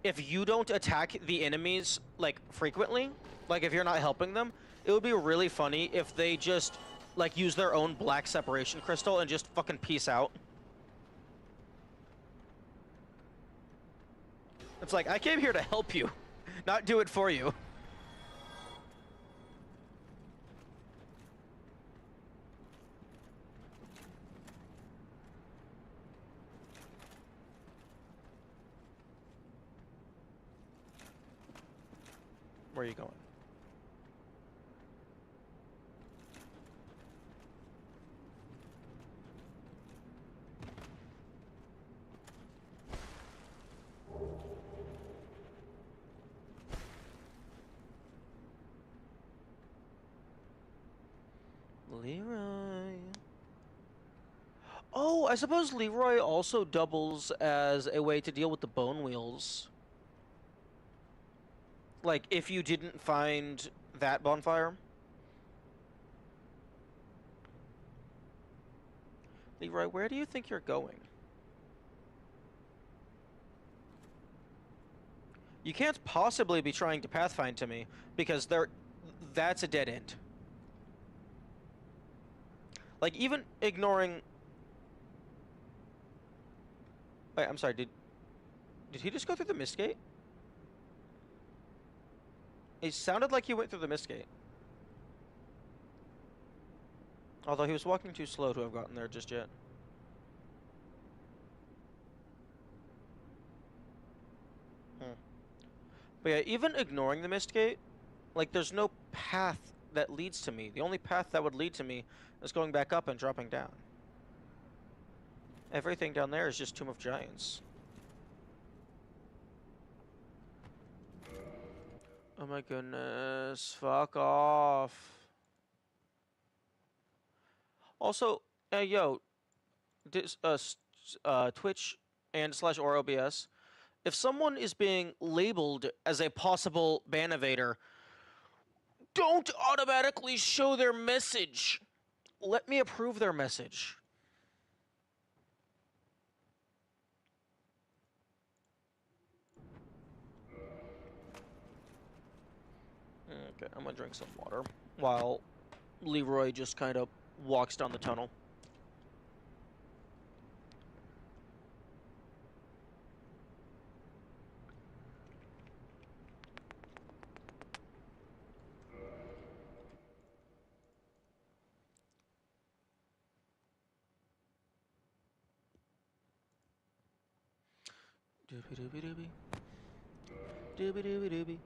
if you don't attack the enemies, like, frequently, like, if you're not helping them, it would be really funny if they just, like, use their own black separation crystal and just fucking peace out. It's like, I came here to help you, not do it for you. Where are you going? Leroy. Oh, I suppose Leroy also doubles as a way to deal with the bone wheels. Like, if you didn't find that bonfire. Leroy, where do you think you're going? You can't possibly be trying to pathfind to me, because that's a dead end. Like, even ignoring... Wait, I'm sorry, did he just go through the mist gate? It sounded like he went through the mist gate. Although he was walking too slow to have gotten there just yet. But yeah, even ignoring the mist gate, like, there's no path that leads to me. The only path that would lead to me is going back up and dropping down. Everything down there is just Tomb of Giants. Oh my goodness, fuck off. Also, yo, Twitch and / or OBS, if someone is being labeled as a possible ban evader, don't automatically show their message. Let me approve their message. Okay, I'm gonna drink some water while Leroy just kind of walks down the tunnel. Doobie doobie doobie. Doobie doobie doobie.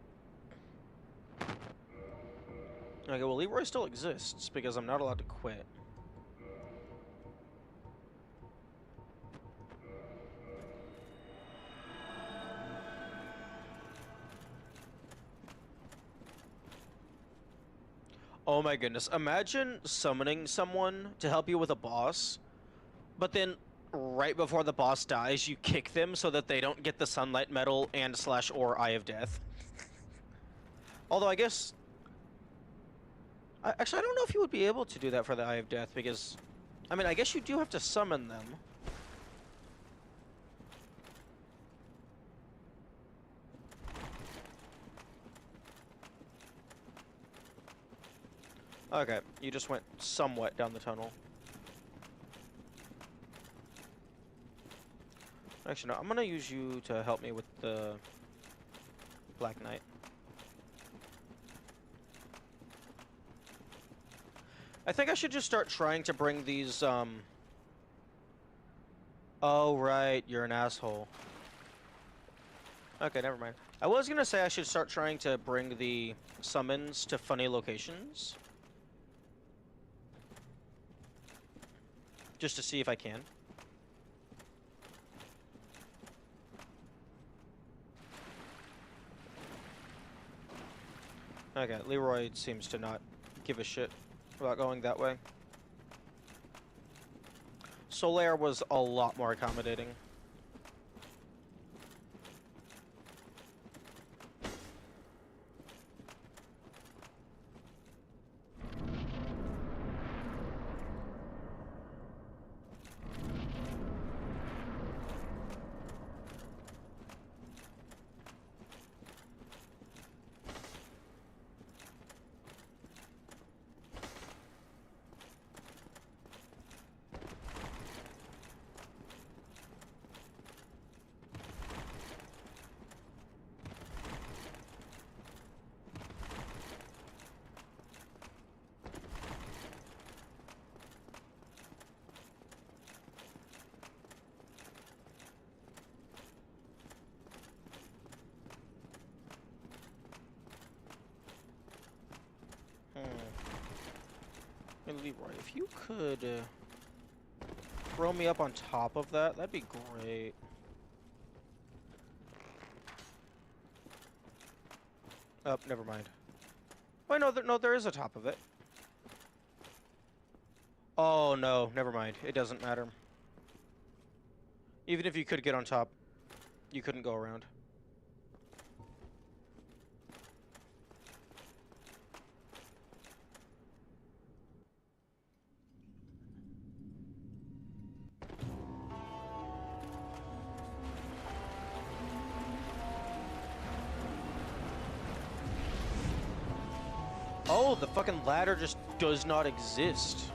Okay, well, Leroy still exists because I'm not allowed to quit. Oh my goodness. Imagine summoning someone to help you with a boss, but then right before the boss dies, you kick them so that they don't get the Sunlight Medal and / or Eye of Death. Although I guess... Actually, I don't know if you would be able to do that for the Eye of Death, because... I mean, I guess you do have to summon them. Okay, you just went somewhat down the tunnel. Actually, no, I'm gonna use you to help me with the Black Knight. I think I should just start trying to bring these, Oh, right, you're an asshole. Okay, never mind. I was gonna say I should start trying to bring the summons to funny locations. Just to see if I can. Okay, Leroy seems to not give a shit about going that way. Solaire was a lot more accommodating. Hey, Leroy, if you could throw me up on top of that, that'd be great. Oh, never mind. Wait, no, no, there is a top of it. Oh, no, never mind. It doesn't matter. Even if you could get on top, you couldn't go around. Oh, the fucking ladder just does not exist.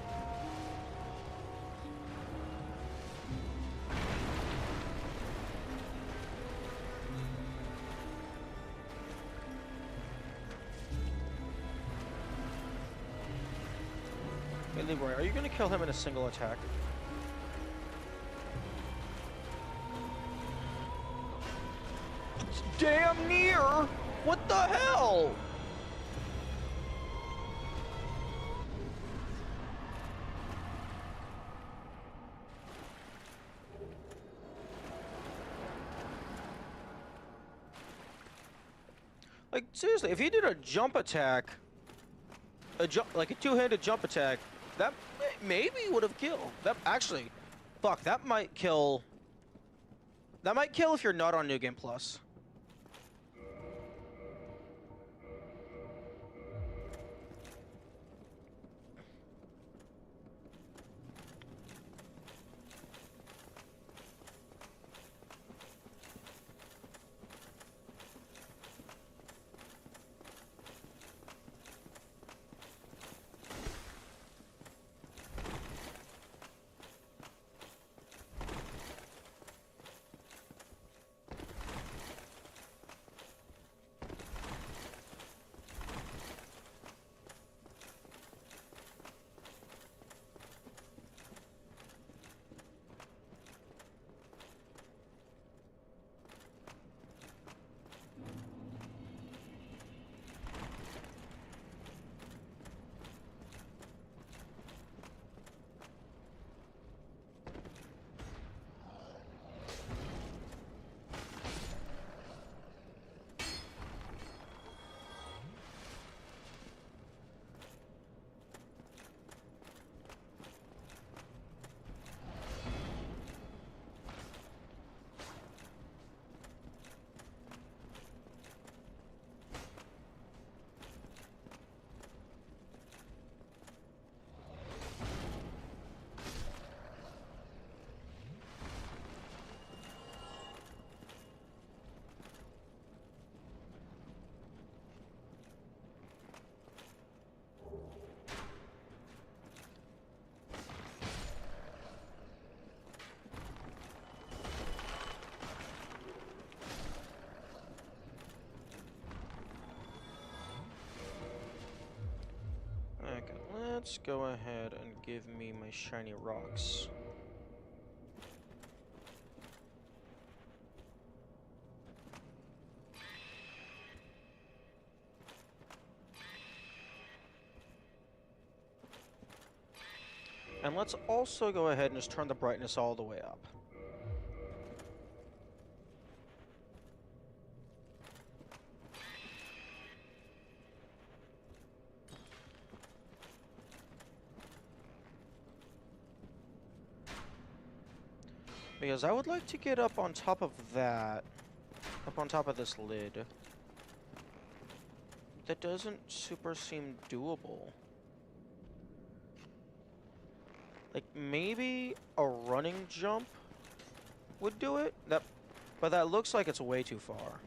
Hey, Leroy, are you gonna kill him in a single attack? It's damn near! What the hell? Like, seriously, if he did a jump attack, like a two-handed jump attack, that maybe would have killed. That actually, fuck, that might kill. That might kill if you're not on New Game Plus. Okay, let's go ahead and give me my shiny rocks. And let's also go ahead and just turn the brightness all the way up. Because I would like to get up on top of that. Up on top of this lid. That doesn't super seem doable. Like, maybe a running jump would do it? But that looks like it's way too far.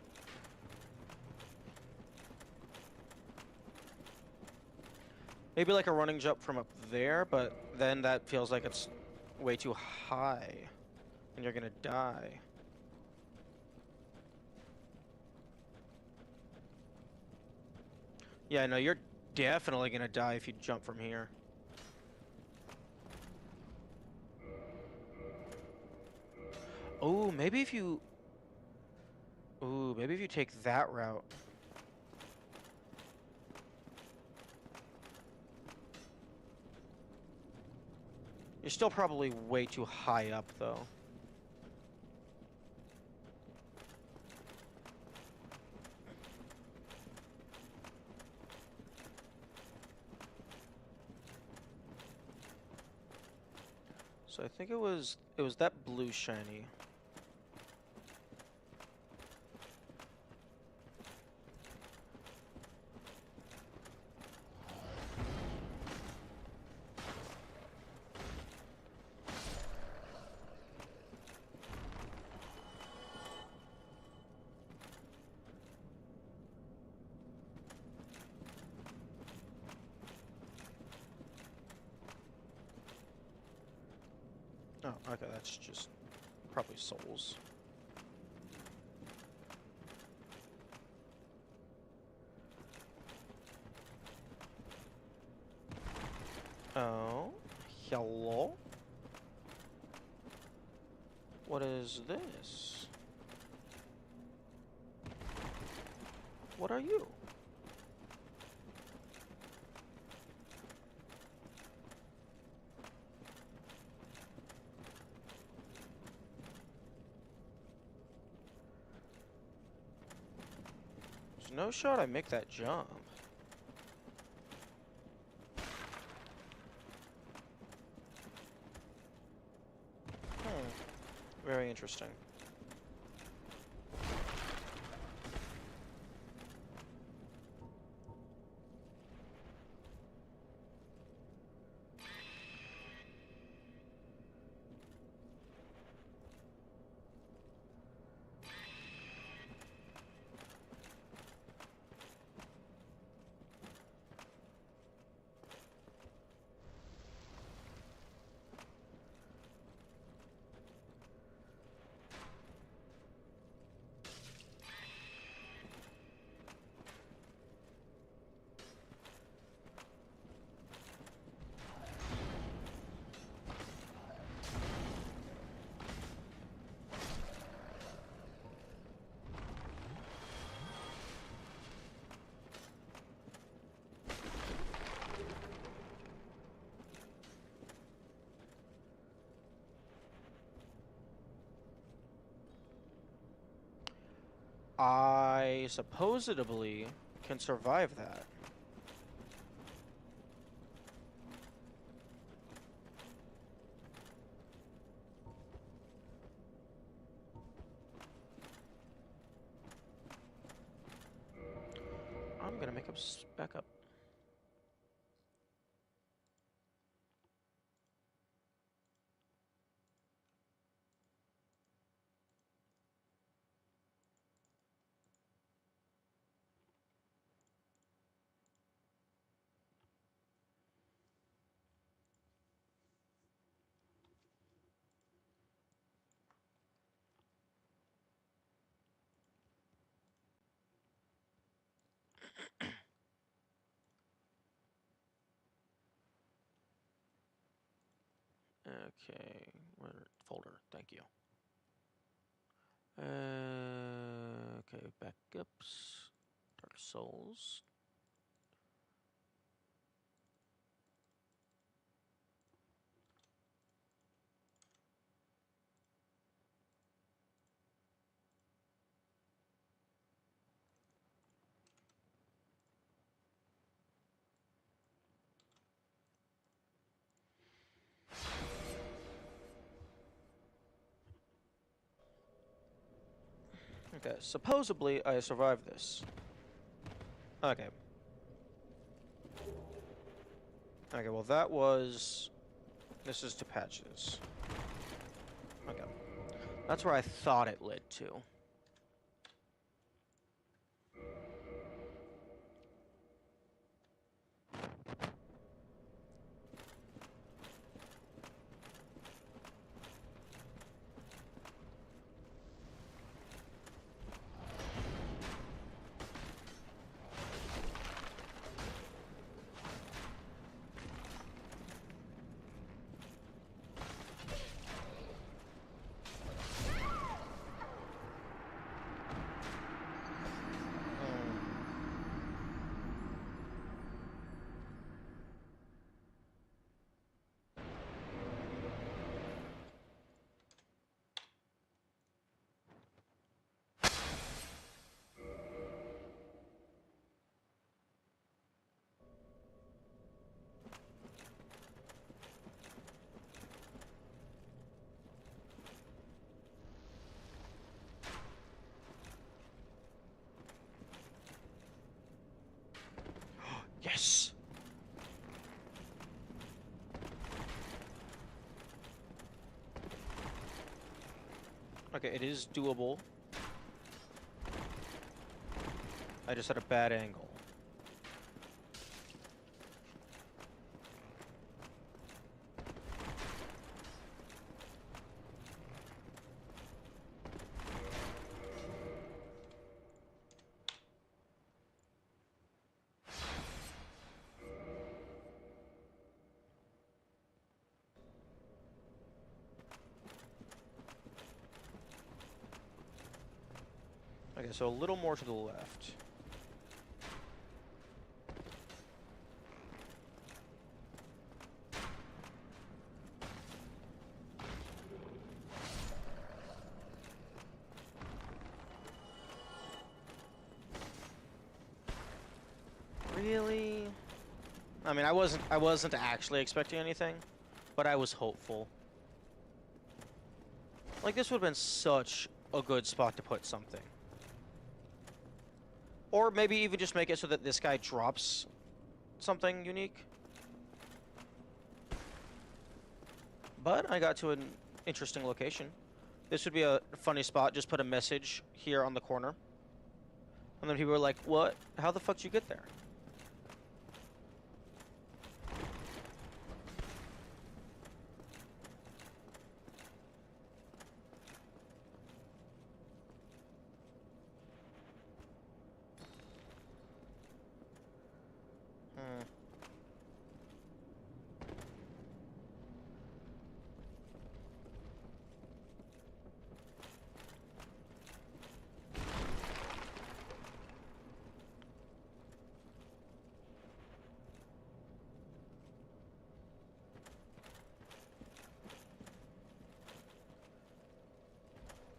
Maybe like a running jump from up there, but then that feels like it's way too high. And you're gonna die. Yeah, no, you're definitely gonna die if you jump from here. Oh, maybe if you... Ooh, maybe if you take that route. You're still probably way too high up, though. So I think it was that blue shiny. Oh, okay, that's just probably souls. Oh, hello? What is this? What are you? There's no shot I make that jump. Very interesting. I supposedly can survive that. I'm gonna make up back up. Okay, folder, thank you. Okay, backups, Dark Souls. Okay, supposedly I survived this. Okay. Okay, well that was... This is to patches. Okay. That's where I thought it led to. Yes! Okay, it is doable. I just had a bad angle. Okay, so a little more to the left. Really? I mean, I wasn't actually expecting anything, but I was hopeful. Like, this would have been such a good spot to put something. Or maybe even just make it so that this guy drops something unique. But I got to an interesting location. This would be a funny spot. Just put a message here on the corner. And then people were like, what? How the fuck did you get there?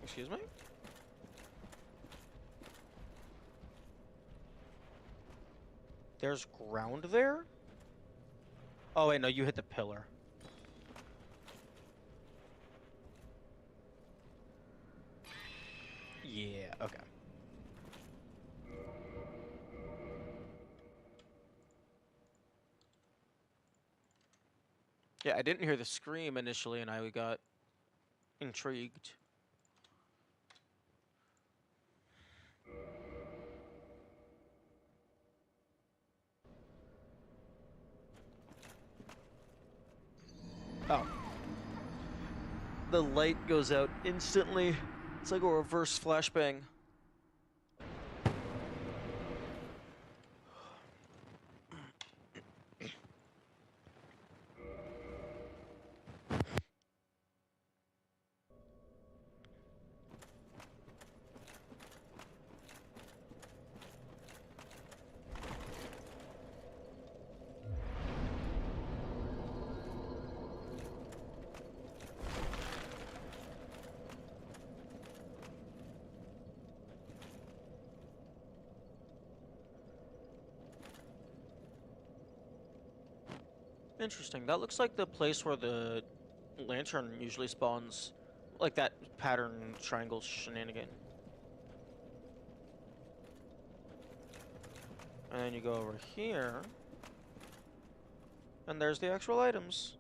Excuse me? There's ground there? Oh wait, no, you hit the pillar. Yeah, okay. Yeah, I didn't hear the scream initially and I got intrigued. Oh. The light goes out instantly. It's like a reverse flashbang. Interesting. That looks like the place where the lantern usually spawns. Like that pattern triangle shenanigan. And then you go over here, and there's the actual items.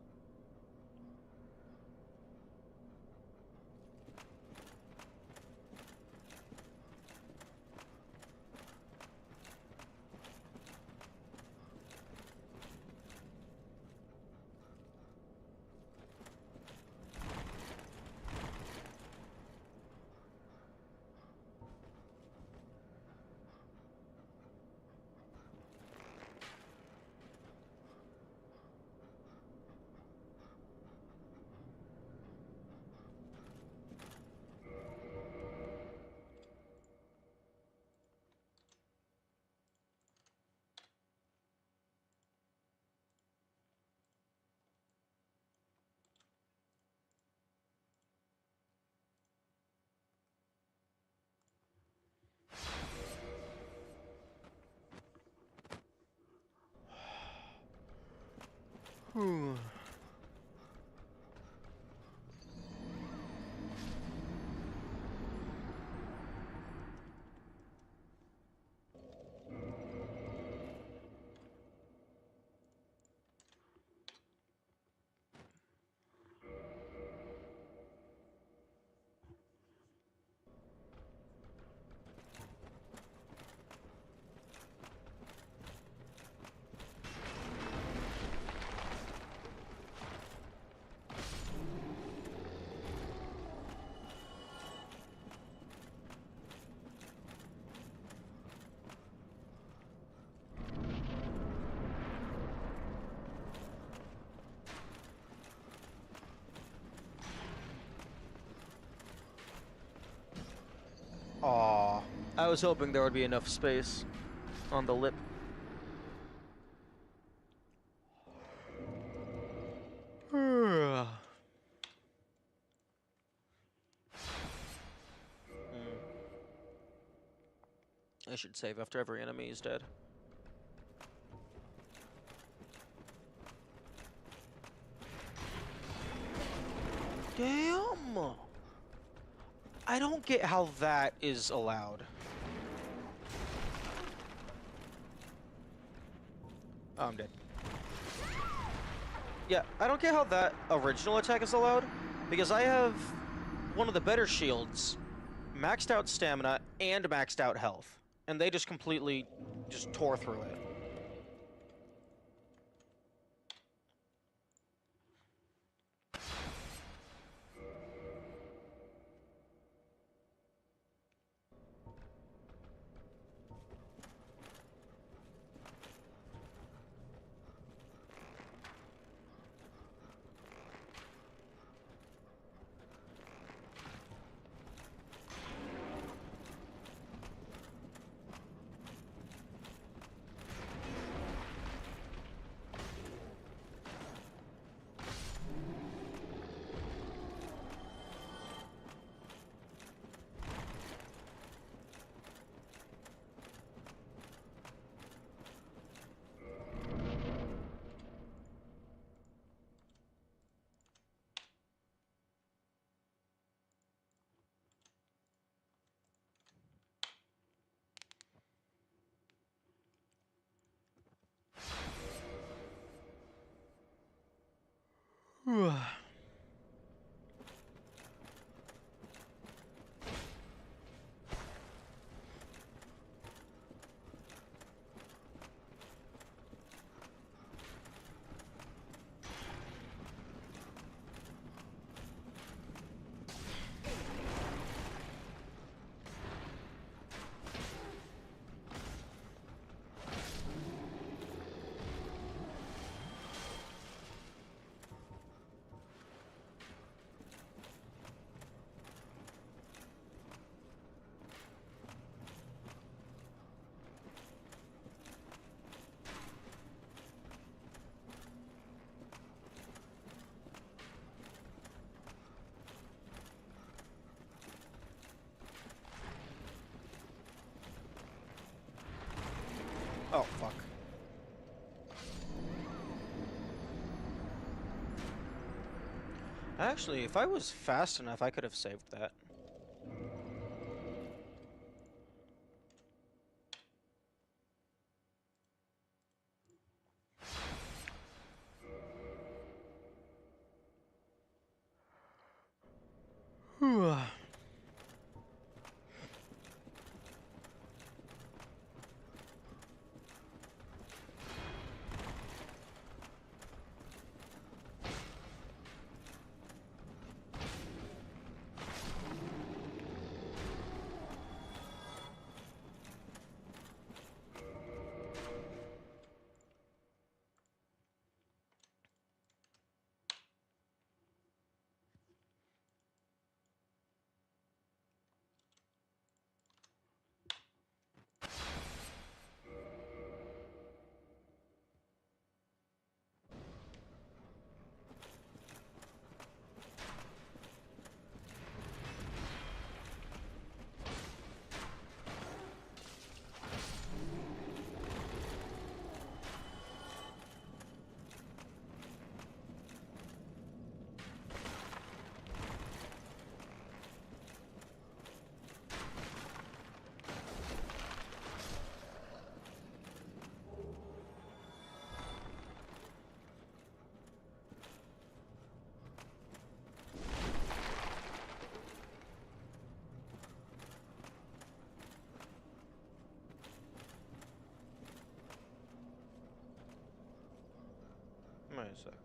Hmm. Aw, I was hoping there would be enough space on the lip. I should save after every enemy is dead. Damn! I don't get how that is allowed. Oh, I'm dead. Yeah, I don't get how that original attack is allowed, because I have one of the better shields, maxed out stamina, and maxed out health. And they just completely just tore through it. Oh, fuck. Actually, if I was fast enough, I could have saved that. Wait a second.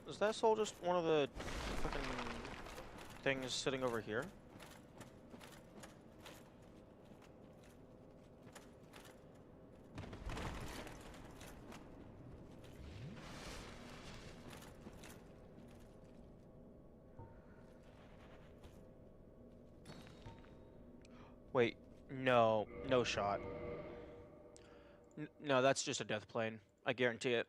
Is that soul just one of the fucking things sitting over here? Wait, no, no shot. No, that's just a death plane. I guarantee it.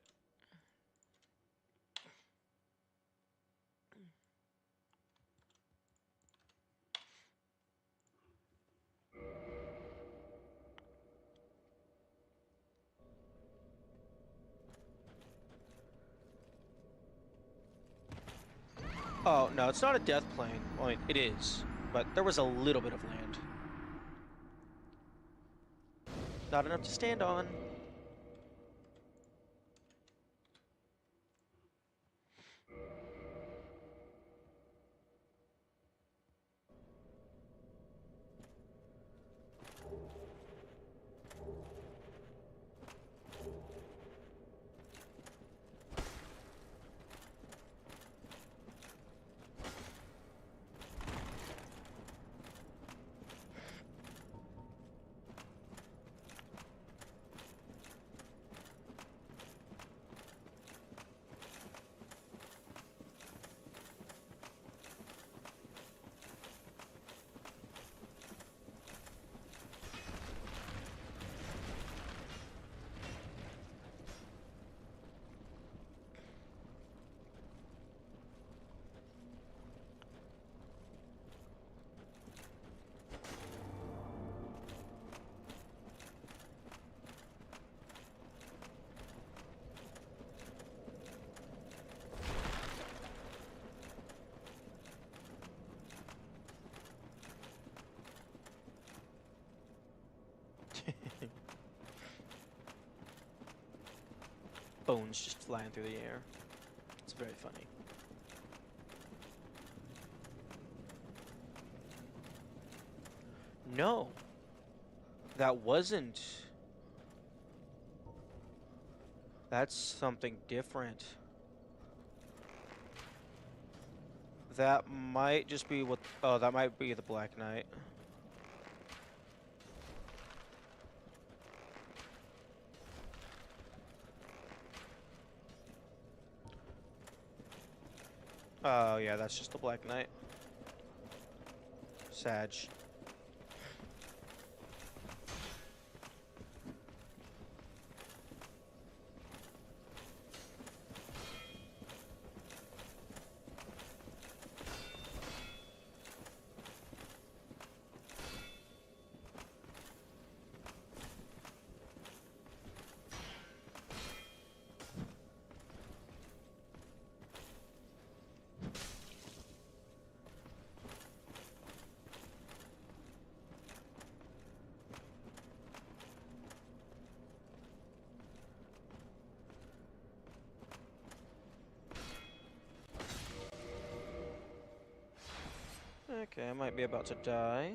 Oh, no, it's not a death plane. Well, it is, but there was a little bit of land. Not enough to stand on. Bones just flying through the air. It's very funny. No. That wasn't. That's something different. That might just be what... Oh, that might be the Black Knight. Oh, yeah, that's just the Black Knight. Sag. Okay, I might be about to die.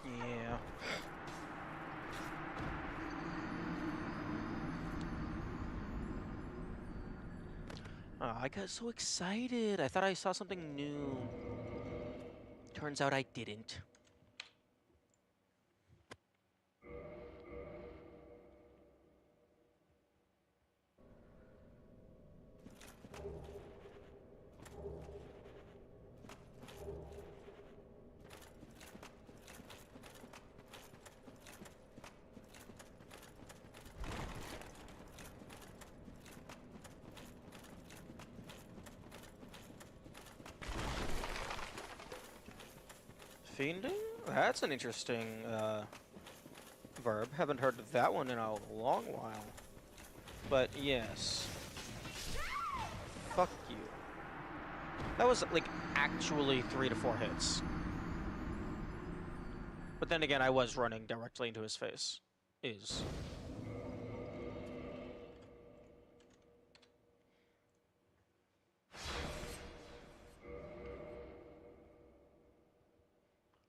Yeah. Oh, I got so excited. I thought I saw something new. Turns out I didn't. Fiending? That's an interesting verb. Haven't heard of that one in a long while. But yes. Fuck you. That was, like, actually 3 to 4 hits. But then again, I was running directly into his face.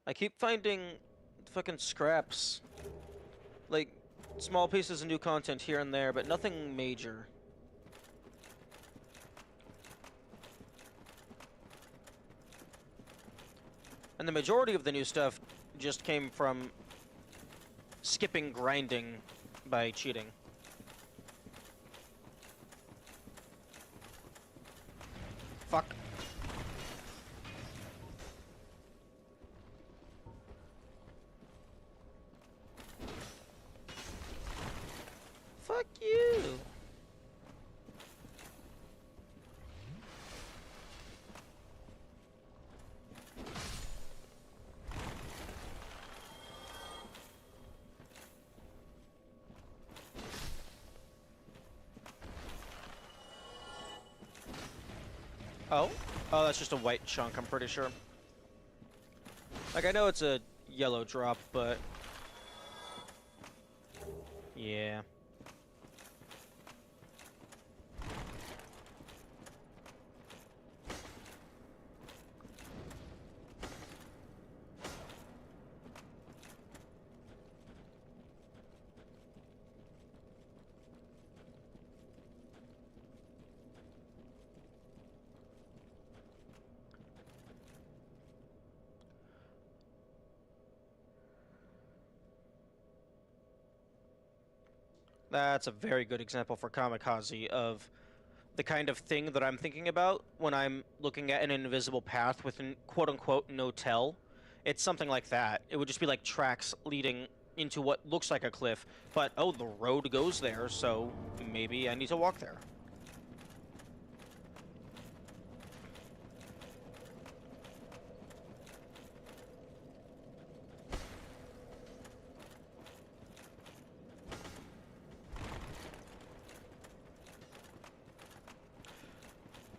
I keep finding fucking scraps. Like, small pieces of new content here and there, but nothing major. And the majority of the new stuff just came from skipping grinding by cheating. Fuck. Fuck you. Oh? Oh, that's just a white chunk, I'm pretty sure. Like, I know it's a yellow drop, but... yeah. That's a very good example for Kamikaze of the kind of thing that I'm thinking about when I'm looking at an invisible path with quote-unquote no tell. It's something like that. It would just be like tracks leading into what looks like a cliff, but oh, the road goes there, so maybe I need to walk there.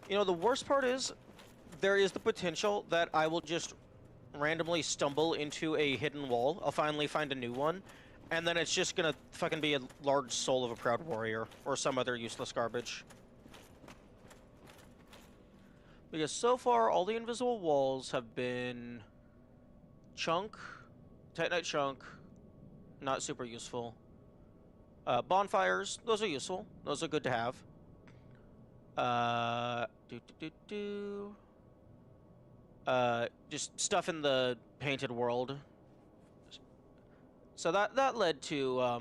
You know, the worst part is, there is the potential that I will just randomly stumble into a hidden wall. I'll finally find a new one, and then it's just gonna fucking be a large soul of a proud warrior, or some other useless garbage. Because so far, all the invisible walls have been... chunk, Titanite chunk, not super useful. Bonfires, those are useful. Those are good to have. Just stuff in the painted world. So that led to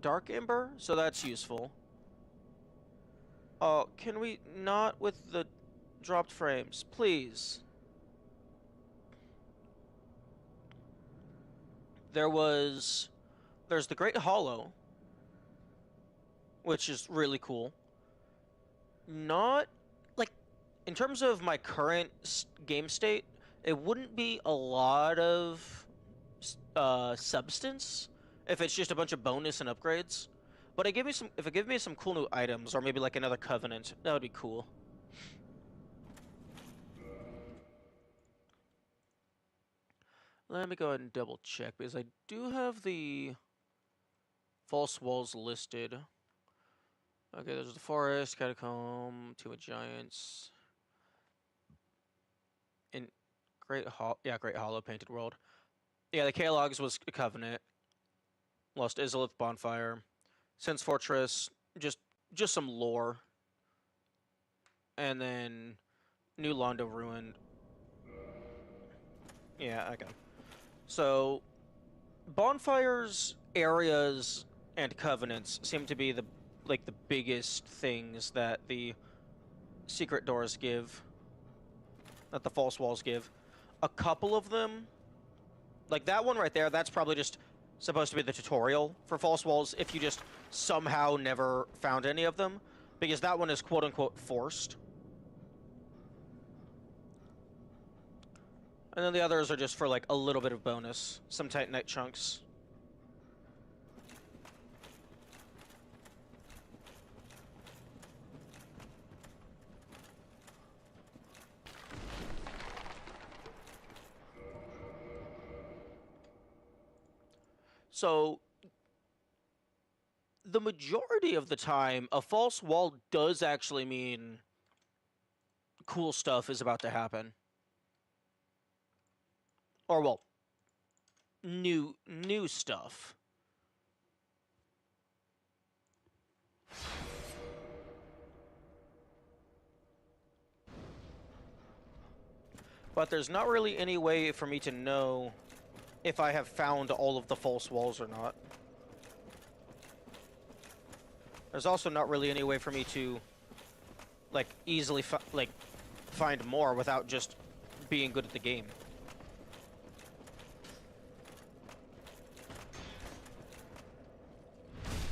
Dark Ember, so that's useful. Oh, can we not with the dropped frames, please? There's the Great Hollow, which is really cool. Not, like, in terms of my current game state, it wouldn't be a lot of substance if it's just a bunch of bonus and upgrades. But if it gave me some cool new items, or maybe like another Covenant, that would be cool. Let me go ahead and double check, because I do have the false walls listed. Okay, there's the forest, catacomb, Tomb of Giants, and Great Hollow, Painted World. Yeah, the Kalogs was a Covenant. Lost Izalith Bonfire, Sense Fortress, just some lore, and then New Londo Ruin. Yeah, okay. So, bonfires, areas, and covenants seem to be the biggest things that the secret doors give, that the false walls give. A couple of them, like that one right there, that's probably just supposed to be the tutorial for false walls if you just somehow never found any of them, because that one is quote-unquote forced. And then the others are just for like a little bit of bonus, some Titanite chunks. So the majority of the time, a false wall does actually mean cool stuff is about to happen. Or, well, new stuff. But there's not really any way for me to know if I have found all of the false walls or not. There's also not really any way for me to, like, easily find more without just being good at the game.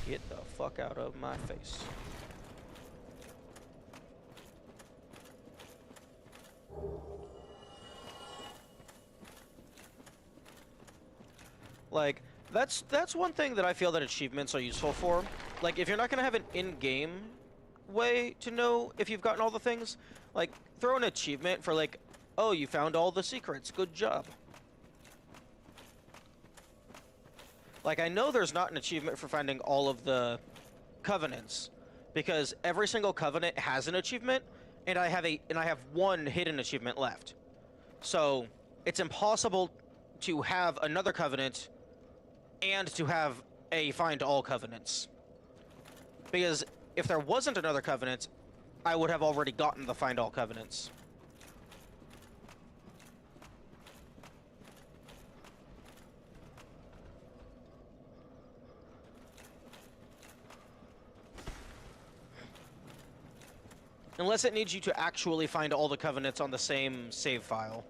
Get the fuck out of my face. Like, that's one thing that I feel that achievements are useful for. Like, if you're not gonna have an in-game way to know if you've gotten all the things, like, throw an achievement for, like, oh, you found all the secrets, good job. Like, I know there's not an achievement for finding all of the covenants, because every single covenant has an achievement, and I have one hidden achievement left. So, it's impossible to have another covenant and to have a find all covenants. Because if there wasn't another covenant, I would have already gotten the find all covenants. Unless it needs you to actually find all the covenants on the same save file.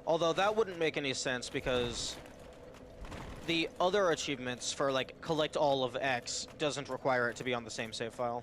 Although that wouldn't make any sense because the other achievements for, like, collect all of X doesn't require it to be on the same save file.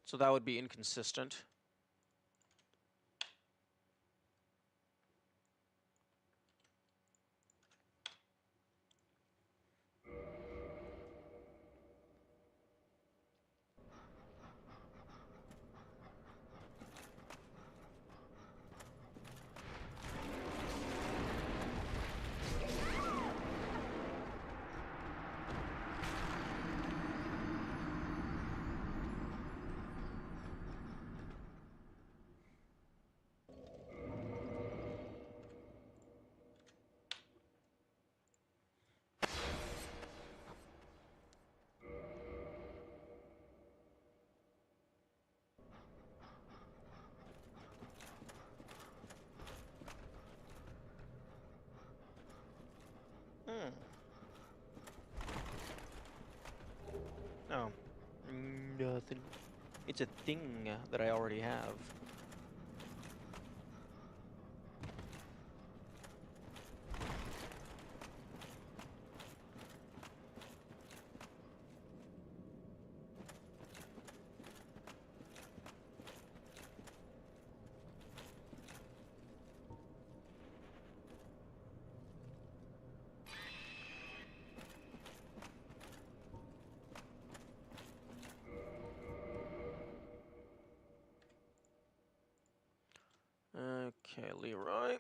So that would be inconsistent. Oh. Nothing. It's a thing that I already have. Okay, Leroy.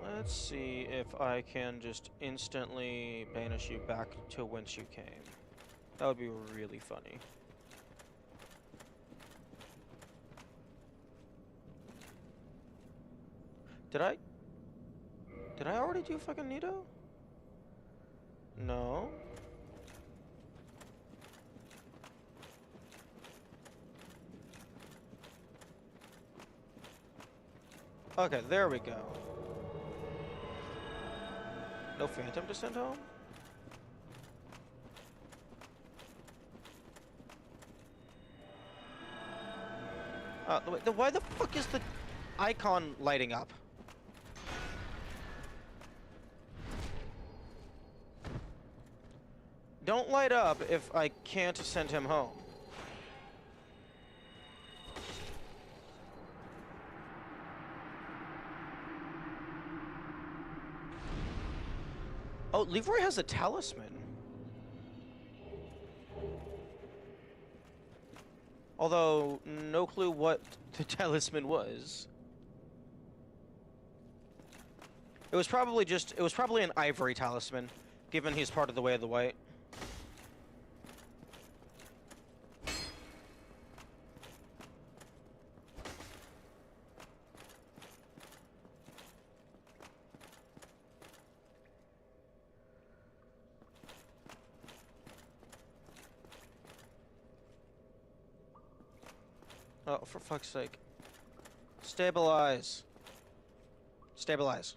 Let's see if I can just instantly banish you back to whence you came. That would be really funny. Did I already do fucking Nito? No. Okay, there we go. No Phantom to send home? Why the fuck is the icon lighting up? Don't light up if I can't send him home. Oh, Leroy has a talisman. Although, no clue what the talisman was. It was probably an ivory talisman, given he's part of the Way of the White. Oh, for fuck's sake. Stabilize. Stabilize.